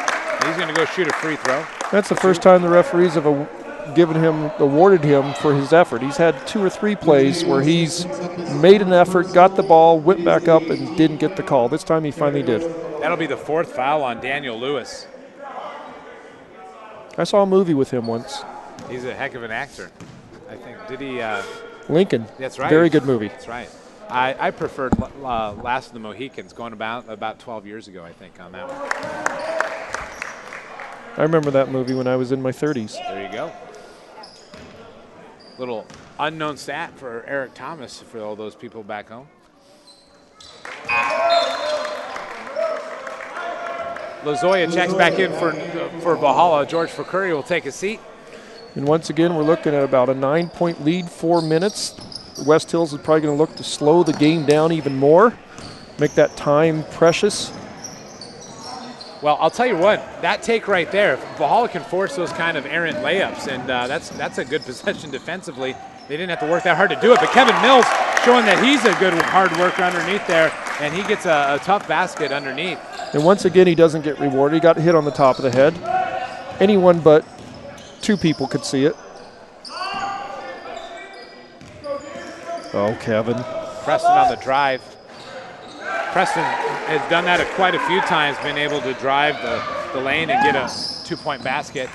He's going to go shoot a free throw. That's the first time the referees have awarded him for his effort. He's had 2 or 3 plays where he's made an effort, got the ball, went back up, and didn't get the call. This time he finally did. That'll be the 4th foul on Daniel Lewis. I saw a movie with him once. He's a heck of an actor. I think. Did he? Lincoln. That's right. Very good movie. That's right. I preferred Last of the Mohicans, going about 12 years ago, I think, on that one. I remember that movie when I was in my 30s. There you go. Little unknown stat for Eric Thomas for all those people back home. Lozoya checks back in for Valhalla. George Fakuri will take a seat. And once again, we're looking at about a 9-point lead, 4 minutes. West Hills is probably going to look to slow the game down even more, make that time precious. Well, I'll tell you what, that take right there, Valhalla can force those kind of errant layups, and that's a good possession defensively. They didn't have to work that hard to do it, but Kevin Mills showing that he's a good hard worker underneath there, and he gets a tough basket underneath. And once again, he doesn't get rewarded. He got hit on the top of the head. Anyone but 2 people could see it. Oh, Kevin. Preston on the drive. Preston has done that quite a few times, been able to drive the lane and get a 2-point basket.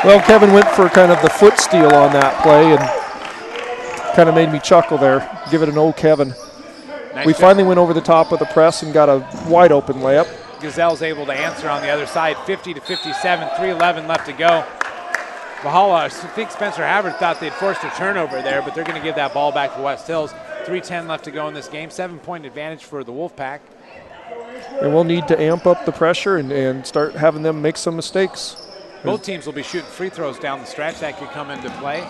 Well, Kevin went for kind of the foot steal on that play and kind of made me chuckle there. Give it an old Kevin. Nice We job. finally went over the top of the press and got a wide open layup. Gazelle's able to answer on the other side, 50-57, 3:11 left to go. Valhalla, I think Spencer Havard thought they'd forced a turnover there, but they're going to give that ball back to West Hills. 3:10 left to go in this game. 7-point advantage for the Wolfpack. And we'll need to amp up the pressure and start having them make some mistakes. Both teams will be shooting free throws down the stretch. That could come into play.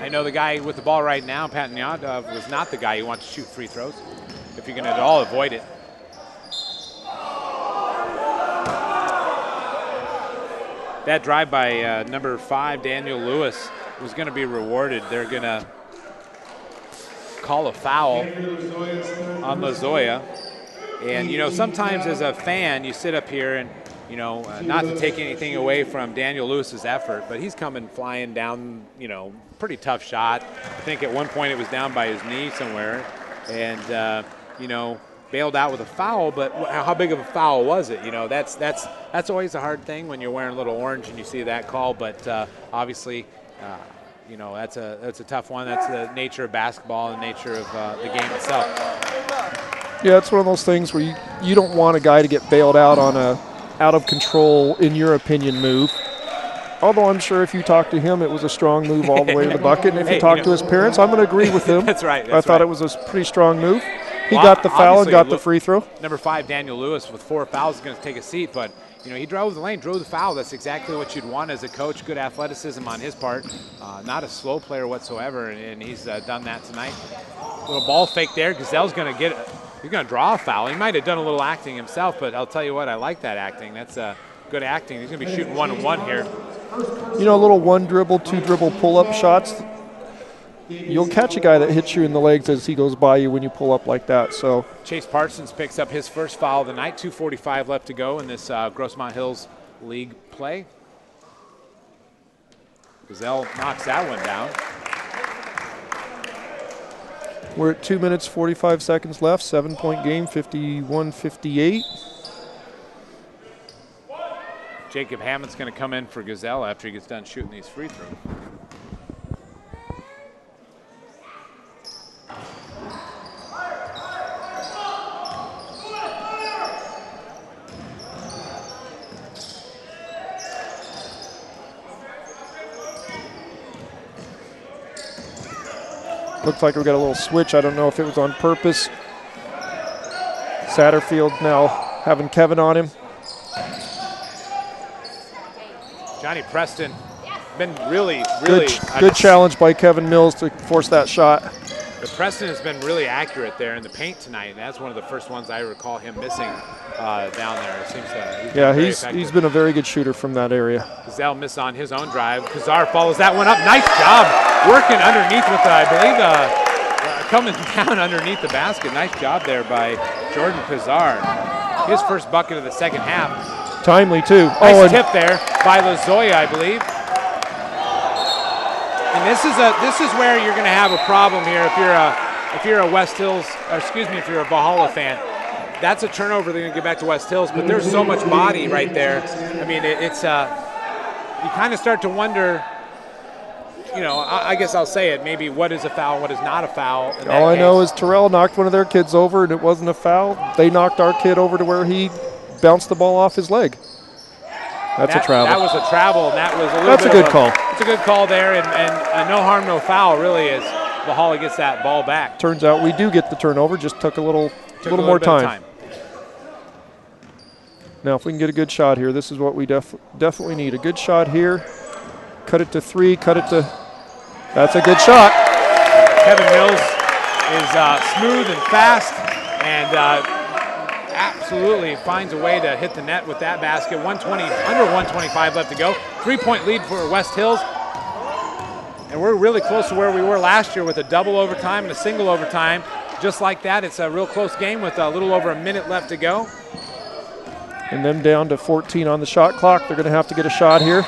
I know the guy with the ball right now, Patton Yadov, was not the guy who wants to shoot free throws, if you're going to at all avoid it. That drive by number 5, Daniel Lewis, was going to be rewarded. They're going to call a foul on Lozoya. And, you know, sometimes as a fan, you sit up here and, you know, not to take anything away from Daniel Lewis's effort, but he's coming flying down, you know, pretty tough shot. I think at one point it was down by his knee somewhere. And, you know, bailed out with a foul, but how big of a foul was it? You know, that's always a hard thing when you're wearing a little orange and you see that call, but obviously, you know, that's a tough one. That's the nature of basketball and the nature of the game itself. Yeah, it's one of those things where you don't want a guy to get bailed out on a out of control, in your opinion, move. Although I'm sure if you talk to him, it was a strong move all the way to the bucket. And if you talk to his parents, I'm going to agree with him. That's right. I thought it was a pretty strong move. He got the foul and got the free throw. Number 5, Daniel Lewis, with 4 fouls, is going to take a seat. But, you know, he drove the lane, drove the foul. That's exactly what you'd want as a coach. Good athleticism on his part. Not a slow player whatsoever, and he's done that tonight. Little ball fake there. Gazelle's going to get it. He's going to draw a foul. He might have done a little acting himself, but I'll tell you what, I like that acting. That's good acting. He's going to be shooting 1-on-1 here. You know, a little 1 dribble, 2 dribble pull-up shots. You'll catch a guy that hits you in the legs as he goes by you when you pull up like that. So Chase Parsons picks up his first foul of the night. 2:45 left to go in this Grossmont Hills League play. Gazelle knocks that one down. We're at 2 minutes, 45 seconds left. 7-point game, 51-58. Jacob Hammond's going to come in for Gazelle after he gets done shooting these free throws. Looks like we got a little switch. I don't know if it was on purpose. Satterfield now having Kevin on him. Johnny Preston been really Good challenge by Kevin Mills to force that shot. But Preston has been really accurate there in the paint tonight, and that's one of the first ones I recall him missing down there. It seems he's been a very good shooter from that area. Gazelle missed on his own drive. Kazar follows that one up. Nice job working underneath with, I believe, coming down underneath the basket. Nice job there by Jordan Kazar. His first bucket of the second half. Timely, too. Nice tip there by LaZoya, I believe. And this is where you're going to have a problem here if you're a West Hills, if you're a Valhalla fan. That's a turnover. They're going to get back to West Hills, but there's so much body right there. I mean, it's you kind of start to wonder. I guess I'll say it. Maybe what is a foul, what is not a foul. All I know is Terrell knocked one of their kids over, and it wasn't a foul. They knocked our kid over to where he bounced the ball off his leg. That's a travel. That was a travel, and that was a little That's bit a good call. It's a good call there, and no harm, no foul, really, as Valhalla gets that ball back. Turns out we do get the turnover, just took a little more time. Now, if we can get a good shot here, this is what we definitely need. A good shot here. Cut it to 3, cut it to... That's a good shot. Kevin Mills is smooth and fast, and absolutely finds a way to hit the net with that basket. Under 125 left to go. 3-point lead for West Hills. And we're really close to where we were last year with a double overtime and a single overtime. Just like that, it's a real close game with a little over a minute left to go. And them down to 14 on the shot clock. They're going to have to get a shot here.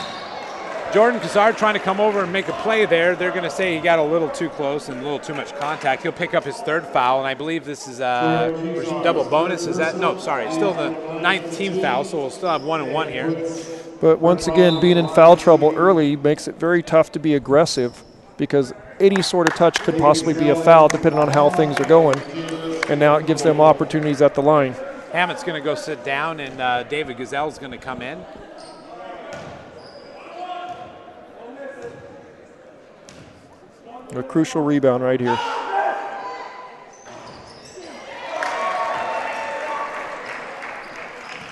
Jordan Kazar trying to come over and make a play there. They're going to say he got a little too close and a little too much contact. He'll pick up his third foul, and I believe this is double bonus. Is that? No, sorry. It's still the 9th team foul, so we'll still have 1-1 here. But once again, being in foul trouble early makes it very tough to be aggressive because any sort of touch could possibly be a foul depending on how things are going. And now it gives them opportunities at the line. Hammett's going to go sit down, and David Gazelle's going to come in. A crucial rebound right here.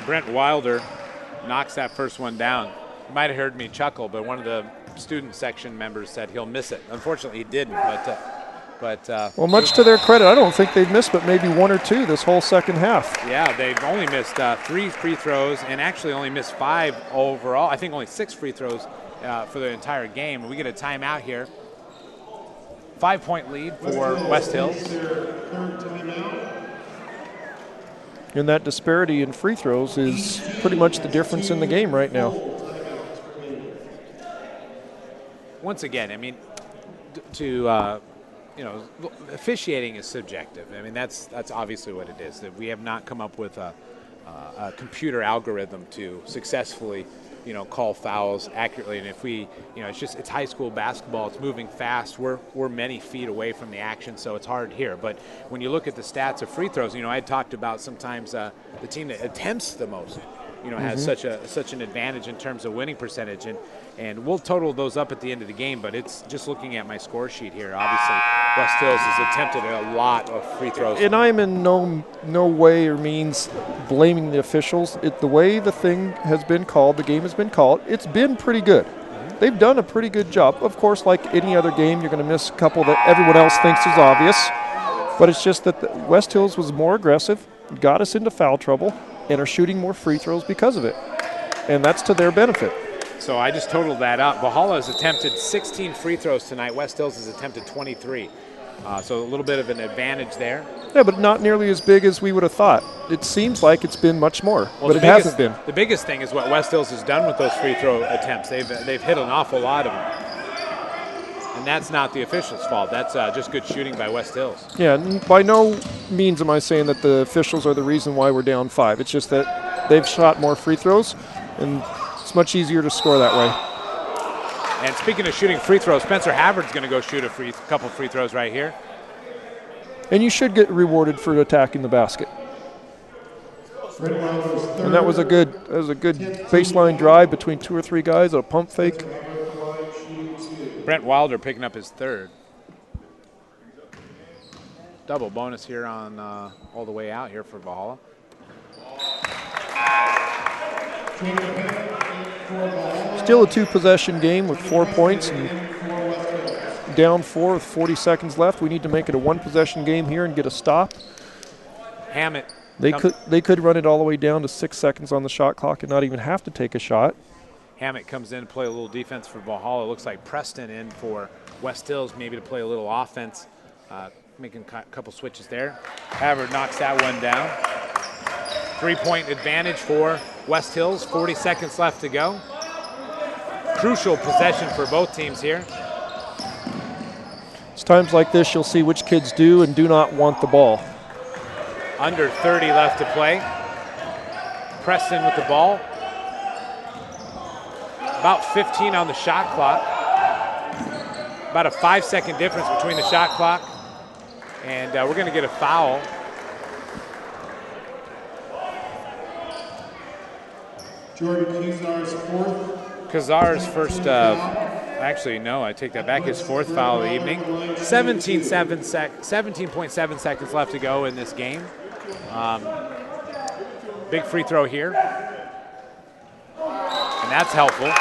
Brent Wilder knocks that first one down. You might have heard me chuckle, but one of the student section members said he'll miss it. Unfortunately, he didn't. Well, much to their credit, I don't think they've missed but maybe 1 or 2 this whole second half. Yeah, they've only missed 3 free throws and actually only missed 5 overall. I think only 6 free throws for the entire game. We get a timeout here. 5-point lead for West Hills. And that disparity in free throws is pretty much the difference in the game right now. Once again, I mean, officiating is subjective. I mean, that's obviously what it is. That we have not come up with a computer algorithm to successfully, call fouls accurately. And if we, it's high school basketball. It's moving fast. We're many feet away from the action, so it's hard here. But when you look at the stats of free throws, I had talked about sometimes the team that attempts the most, has such an advantage in terms of winning percentage. And we'll total those up at the end of the game, but it's just looking at my score sheet here. Obviously, West Hills has attempted a lot of free throws. And I'm in no way or means blaming the officials. The way the thing has been called, the game has been called, it's been pretty good. Mm-hmm. They've done a pretty good job. Of course, like any other game, you're going to miss a couple that everyone else thinks is obvious. But it's just that West Hills was more aggressive, got us into foul trouble, and are shooting more free throws because of it. And that's to their benefit. So I just totaled that up. Valhalla has attempted 16 free throws tonight. West Hills has attempted 23. So a little bit of an advantage there. Yeah, but not nearly as big as we would have thought. It seems like it's been much more, but it hasn't been. The biggest thing is what West Hills has done with those free throw attempts. They've hit an awful lot of them. And that's not the officials' fault. That's just good shooting by West Hills. Yeah, by no means am I saying that the officials are the reason why we're down 5. It's just that they've shot more free throws, and it's much easier to score that way. And speaking of shooting free throws, Spencer Havard's going to go shoot a couple free throws right here. And you should get rewarded for attacking the basket. And that was a good baseline drive between 2 or 3 guys, a pump fake. Brent Wilder picking up his third. Double bonus here on all the way out here for Valhalla. Still a 2-possession game with 4 points and down 4 with 40 seconds left. We need to make it a one-possession game here and get a stop. Hammett. They could run it all the way down to 6 seconds on the shot clock and not even have to take a shot. Hammett comes in to play a little defense for Valhalla. Looks like Preston in for West Hills, maybe to play a little offense. Making a couple switches there. Havard knocks that one down. 3-point advantage for West Hills. 40 seconds left to go. Crucial possession for both teams here. It's times like this you'll see which kids do and do not want the ball. Under 30 left to play. Preston with the ball. About 15 on the shot clock. About a 5-second difference between the shot clock. And we're going to get a foul. Jordan Kazar's fourth. Kazar's first, actually, no, I take that back. His fourth foul of the evening. 17.7 seconds left to go in this game. Big free throw here. And that's helpful.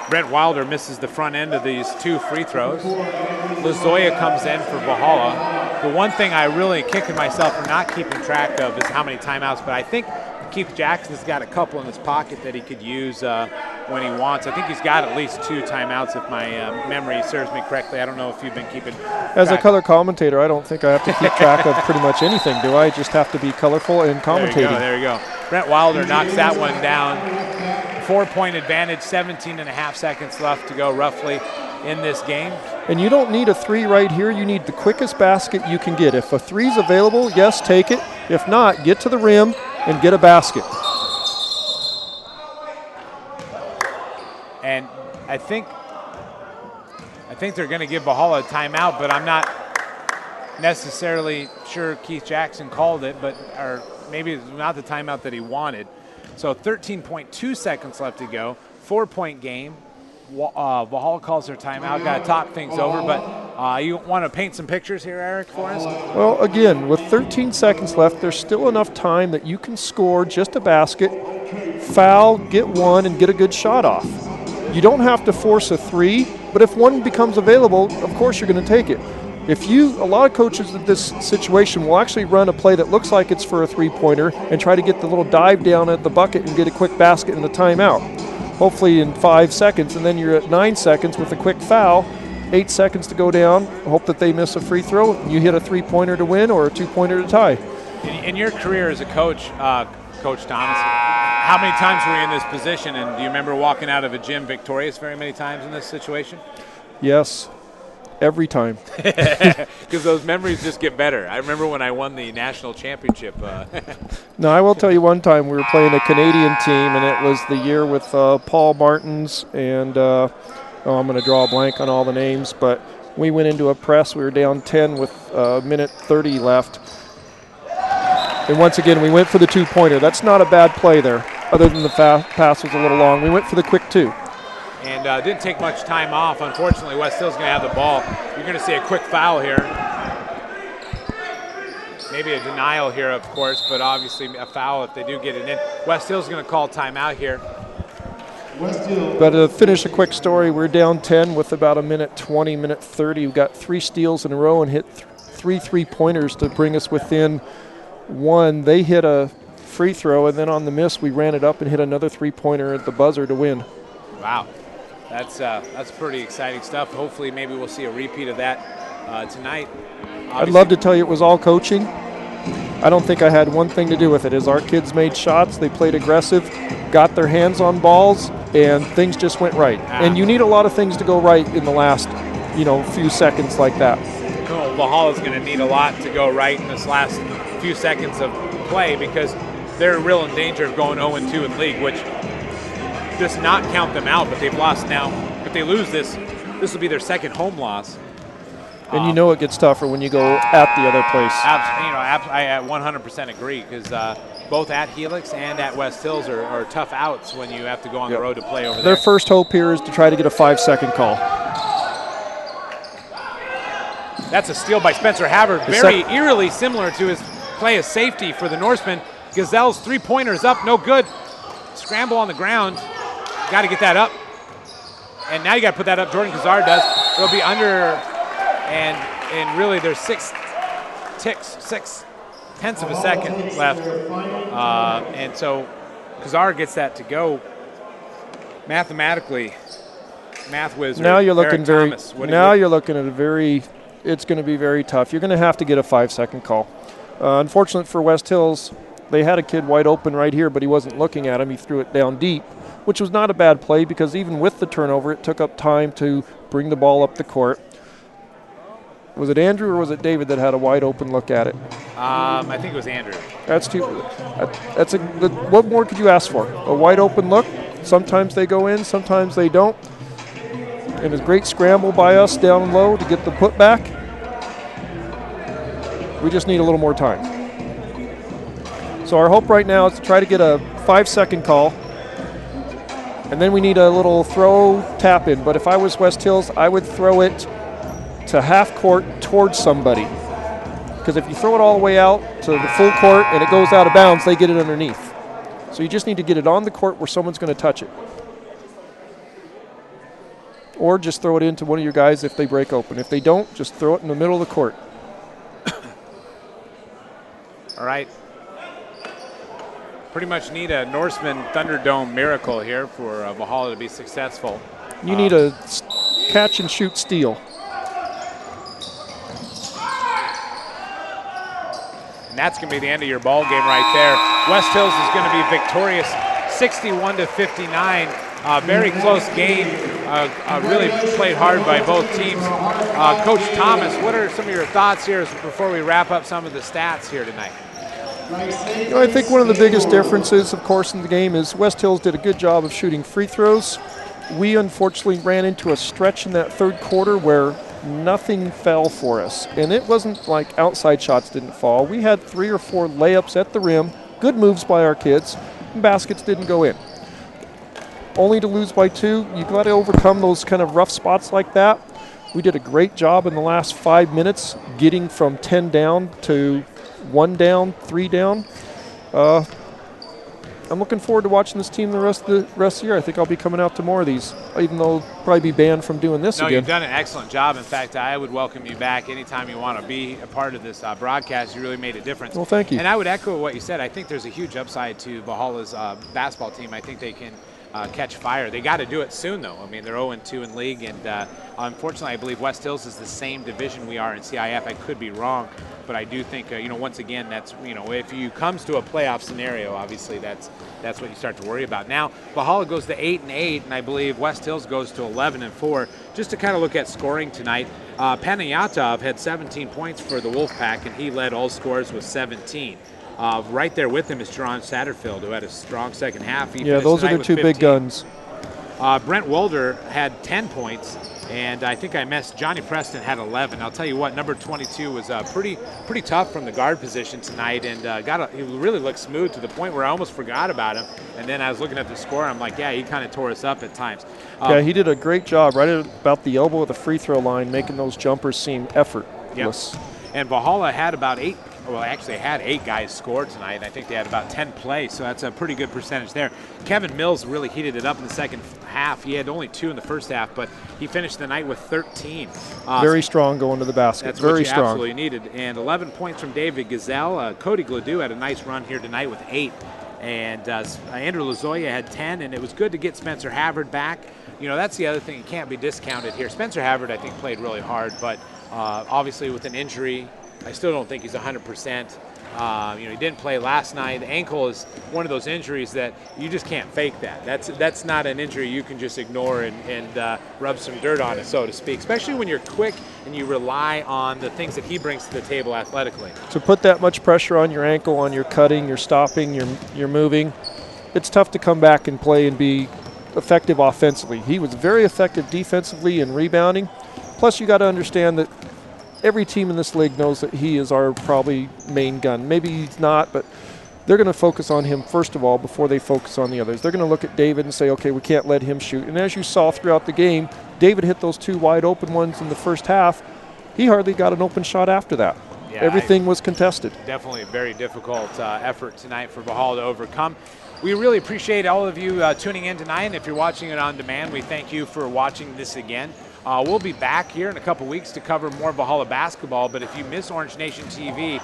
Brent Wilder misses the front end of these 2 free throws. Lazoya comes in for Valhalla. The one thing I really kicking myself for not keeping track of is how many timeouts, but I think Keith Jackson's got a couple in his pocket that he could use when he wants. I think he's got at least 2 timeouts if my memory serves me correctly. I don't know if you've been keeping As track. A color commentator, I don't think I have to keep track of pretty much anything, do I? Just have to be colorful and commentating. There you go. Brent Wilder knocks that one down. 4-point advantage, 17.5 seconds left to go roughly in this game. And you don't need a 3 right here. You need the quickest basket you can get. If a 3's available, yes, take it. If not, get to the rim and get a basket. And I think they're going to give Valhalla a timeout, but I'm not necessarily sure Keith Jackson called it, or maybe it's not the timeout that he wanted. So 13.2 seconds left to go. 4-point game. Valhalla calls their timeout. Got to talk things over, but you want to paint some pictures here, Eric, for us? Well, again, with 13 seconds left, there's still enough time that you can score just a basket, foul, get one, and get a good shot off. You don't have to force a 3, but if one becomes available, of course you're going to take it. A lot of coaches in this situation will actually run a play that looks like it's for a 3-pointer and try to get the little dive down at the bucket and get a quick basket in the timeout. Hopefully in 5 seconds, and then you're at 9 seconds with a quick foul, 8 seconds to go down, hope that they miss a free throw, and you hit a 3-pointer to win or a 2-pointer to tie. In your career as a coach, Coach Thomas, how many times were you in this position, and do you remember walking out of a gym victorious very many times in this situation? Yes, every time. Because those memories just get better. I remember when I won the national championship. No, I will tell you one time we were playing a Canadian team, and it was the year with Paul Martins and I'm going to draw a blank on all the names, but we went into a press. We were down 10 with a minute 30 left. And once again, we went for the 2-pointer. That's not a bad play there, other than the pass was a little long. We went for the quick 2. And didn't take much time off. Unfortunately, West Hill's going to have the ball. You're going to see a quick foul here. Maybe a denial here, of course, but obviously a foul if they do get it in. West Hill's going to call timeout here. But to finish a quick story, we're down 10 with about a minute 20, minute 30. We got 3 steals in a row and hit 3 3-pointers to bring us within 1. They hit a free throw, and then on the miss, we ran it up and hit another 3-pointer at the buzzer to win. Wow. That's pretty exciting stuff. Hopefully maybe we'll see a repeat of that tonight. I'd love to tell you it was all coaching. I don't think I had one thing to do with it. As our kids made shots, they played aggressive, got their hands on balls, and things just went right. And you need a lot of things to go right in the last, few seconds like that. Cool. Valhalla's going to need a lot to go right in this last few seconds of play because they're real in danger of going 0-2 in league, which does not count them out, but they've lost now. If they lose this will be their second home loss. And it gets tougher when you go at the other place. I 100% agree because both at Helix and at West Hills are tough outs when you have to go on the road to play over there. Their first hope here is to try to get a 5-second call. That's a steal by Spencer Havard, very eerily similar to his play as safety for the Norsemen. Gazelle's 3-pointer is up, no good. Scramble on the ground. Got to get that up. And now you got to put that up. Jordan Kazar does. it'll be under, and really there's 6 tenths of a second left. And so Kazar gets that to go. Mathematically, math wizard. Now you're looking you're looking at a very, it's going to be very tough. You're going to have to get a 5-second call. Unfortunately for West Hills, they had a kid wide open right here, but he wasn't looking at him. He threw it down deep, which was not a bad play because even with the turnover, it took up time to bring the ball up the court. Was it Andrew or was it David that had a wide open look at it? I think it was Andrew. What more could you ask for? A wide open look. Sometimes they go in, sometimes they don't. And a great scramble by us down low to get the putback. We just need a little more time. So our hope right now is to try to get a 5-second call. And then we need a little throw tap in. But if I was West Hills, I would throw it to half court towards somebody. Because if you throw it all the way out to the full court and it goes out of bounds, they get it underneath. So you just need to get it on the court where someone's going to touch it. Or just throw it into one of your guys if they break open. If they don't, just throw it in the middle of the court. All right. Pretty much need a Norseman Thunderdome miracle here for Valhalla to be successful. You need a catch and shoot steal. And that's going to be the end of your ball game right there. West Hills is going to be victorious 61-59. Very close game. Really played hard by both teams. Coach Thomas, what are some of your thoughts here before we wrap up some of the stats here tonight? I think one of the biggest differences, of course, in the game is West Hills did a good job of shooting free throws. We unfortunately ran into a stretch in that third quarter where nothing fell for us. And it wasn't like outside shots didn't fall. We had 3 or 4 layups at the rim, good moves by our kids, and baskets didn't go in. Only to lose by 2, you've got to overcome those kind of rough spots like that. We did a great job in the last 5 minutes getting from 10 down to 1 down, 3 down. I'm looking forward to watching this team the rest of the year. I think I'll be coming out to more of these, even though I'll probably be banned from doing this again. No, you've done an excellent job. In fact, I would welcome you back anytime you want to be a part of this broadcast. You really made a difference. Well, thank you. And I would echo what you said. I think there's a huge upside to Valhalla's basketball team. I think they can catch fire. They got to do it soon, though. I mean, they're 0-2 in league, and unfortunately, I believe West Hills is the same division we are in CIF. I could be wrong, but I do think, once again, that's, if you comes to a playoff scenario, obviously that's what you start to worry about. Now, Valhalla goes to 8-8, and I believe West Hills goes to 11-4. Just to kind of look at scoring tonight, Panayatov had 17 points for the Wolfpack, and he led all scores with 17. Right there with him is Jerron Satterfield, who had a strong second half. Yeah, those are the 2 big guns. Brent Walder had 10 points, and I think I missed. Johnny Preston had 11. I'll tell you what, number 22 was pretty tough from the guard position tonight, and he really looked smooth to the point where I almost forgot about him. And then I was looking at the score, I'm like, yeah, he kind of tore us up at times. Yeah, he did a great job right at about the elbow of the free throw line, making those jumpers seem effortless. Yep. And Valhalla had about 8 guys score tonight. I think they had about 10 plays, so that's a pretty good percentage there. Kevin Mills really heated it up in the second half. He had only 2 in the first half, but he finished the night with 13. Very strong going to the basket. That's very what you strong. Absolutely needed. And 11 points from David Gazelle. Cody Gladue had a nice run here tonight with 8. And Andrew Lozoya had 10, and it was good to get Spencer Havard back. That's the other thing. It can't be discounted here. Spencer Havard, I think, played really hard, but obviously with an injury, I still don't think he's 100%. He didn't play last night. The ankle is one of those injuries that you just can't fake that. That's not an injury you can just ignore and rub some dirt on it, so to speak, especially when you're quick and you rely on the things that he brings to the table athletically. To put that much pressure on your ankle, on your cutting, your stopping, your moving, it's tough to come back and play and be effective offensively. He was very effective defensively and rebounding. Plus, you got to understand that every team in this league knows that he is our probably main gun. Maybe he's not, but they're going to focus on him first of all before they focus on the others. They're going to look at David and say, okay, we can't let him shoot. And as you saw throughout the game, David hit those 2 wide open ones in the first half. He hardly got an open shot after that. Yeah, everything was contested. Definitely a very difficult effort tonight for Valhalla to overcome. We really appreciate all of you tuning in tonight. And if you're watching it on demand, we thank you for watching this again. We'll be back here in a couple weeks to cover more Valhalla basketball, but if you miss Orange Nation TV,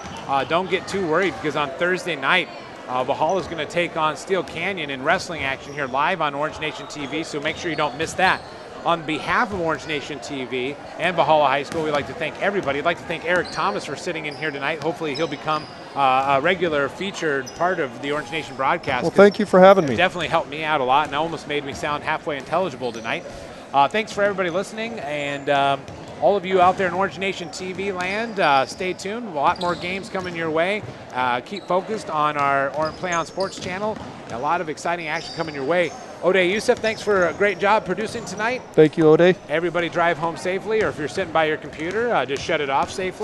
don't get too worried, because on Thursday night, Valhalla is going to take on Steel Canyon in wrestling action here live on Orange Nation TV, so make sure you don't miss that. On behalf of Orange Nation TV and Valhalla High School, we'd like to thank everybody. I'd like to thank Eric Thomas for sitting in here tonight. Hopefully he'll become a regular featured part of the Orange Nation broadcast. Well, thank you for having me. Definitely helped me out a lot, and almost made me sound halfway intelligible tonight. Thanks for everybody listening, and all of you out there in Orange Nation TV land, stay tuned. A lot more games coming your way. Keep focused on our Play On Sports channel. A lot of exciting action coming your way. Ode Youssef, thanks for a great job producing tonight. Thank you, Ode. Everybody drive home safely, or if you're sitting by your computer, just shut it off safely.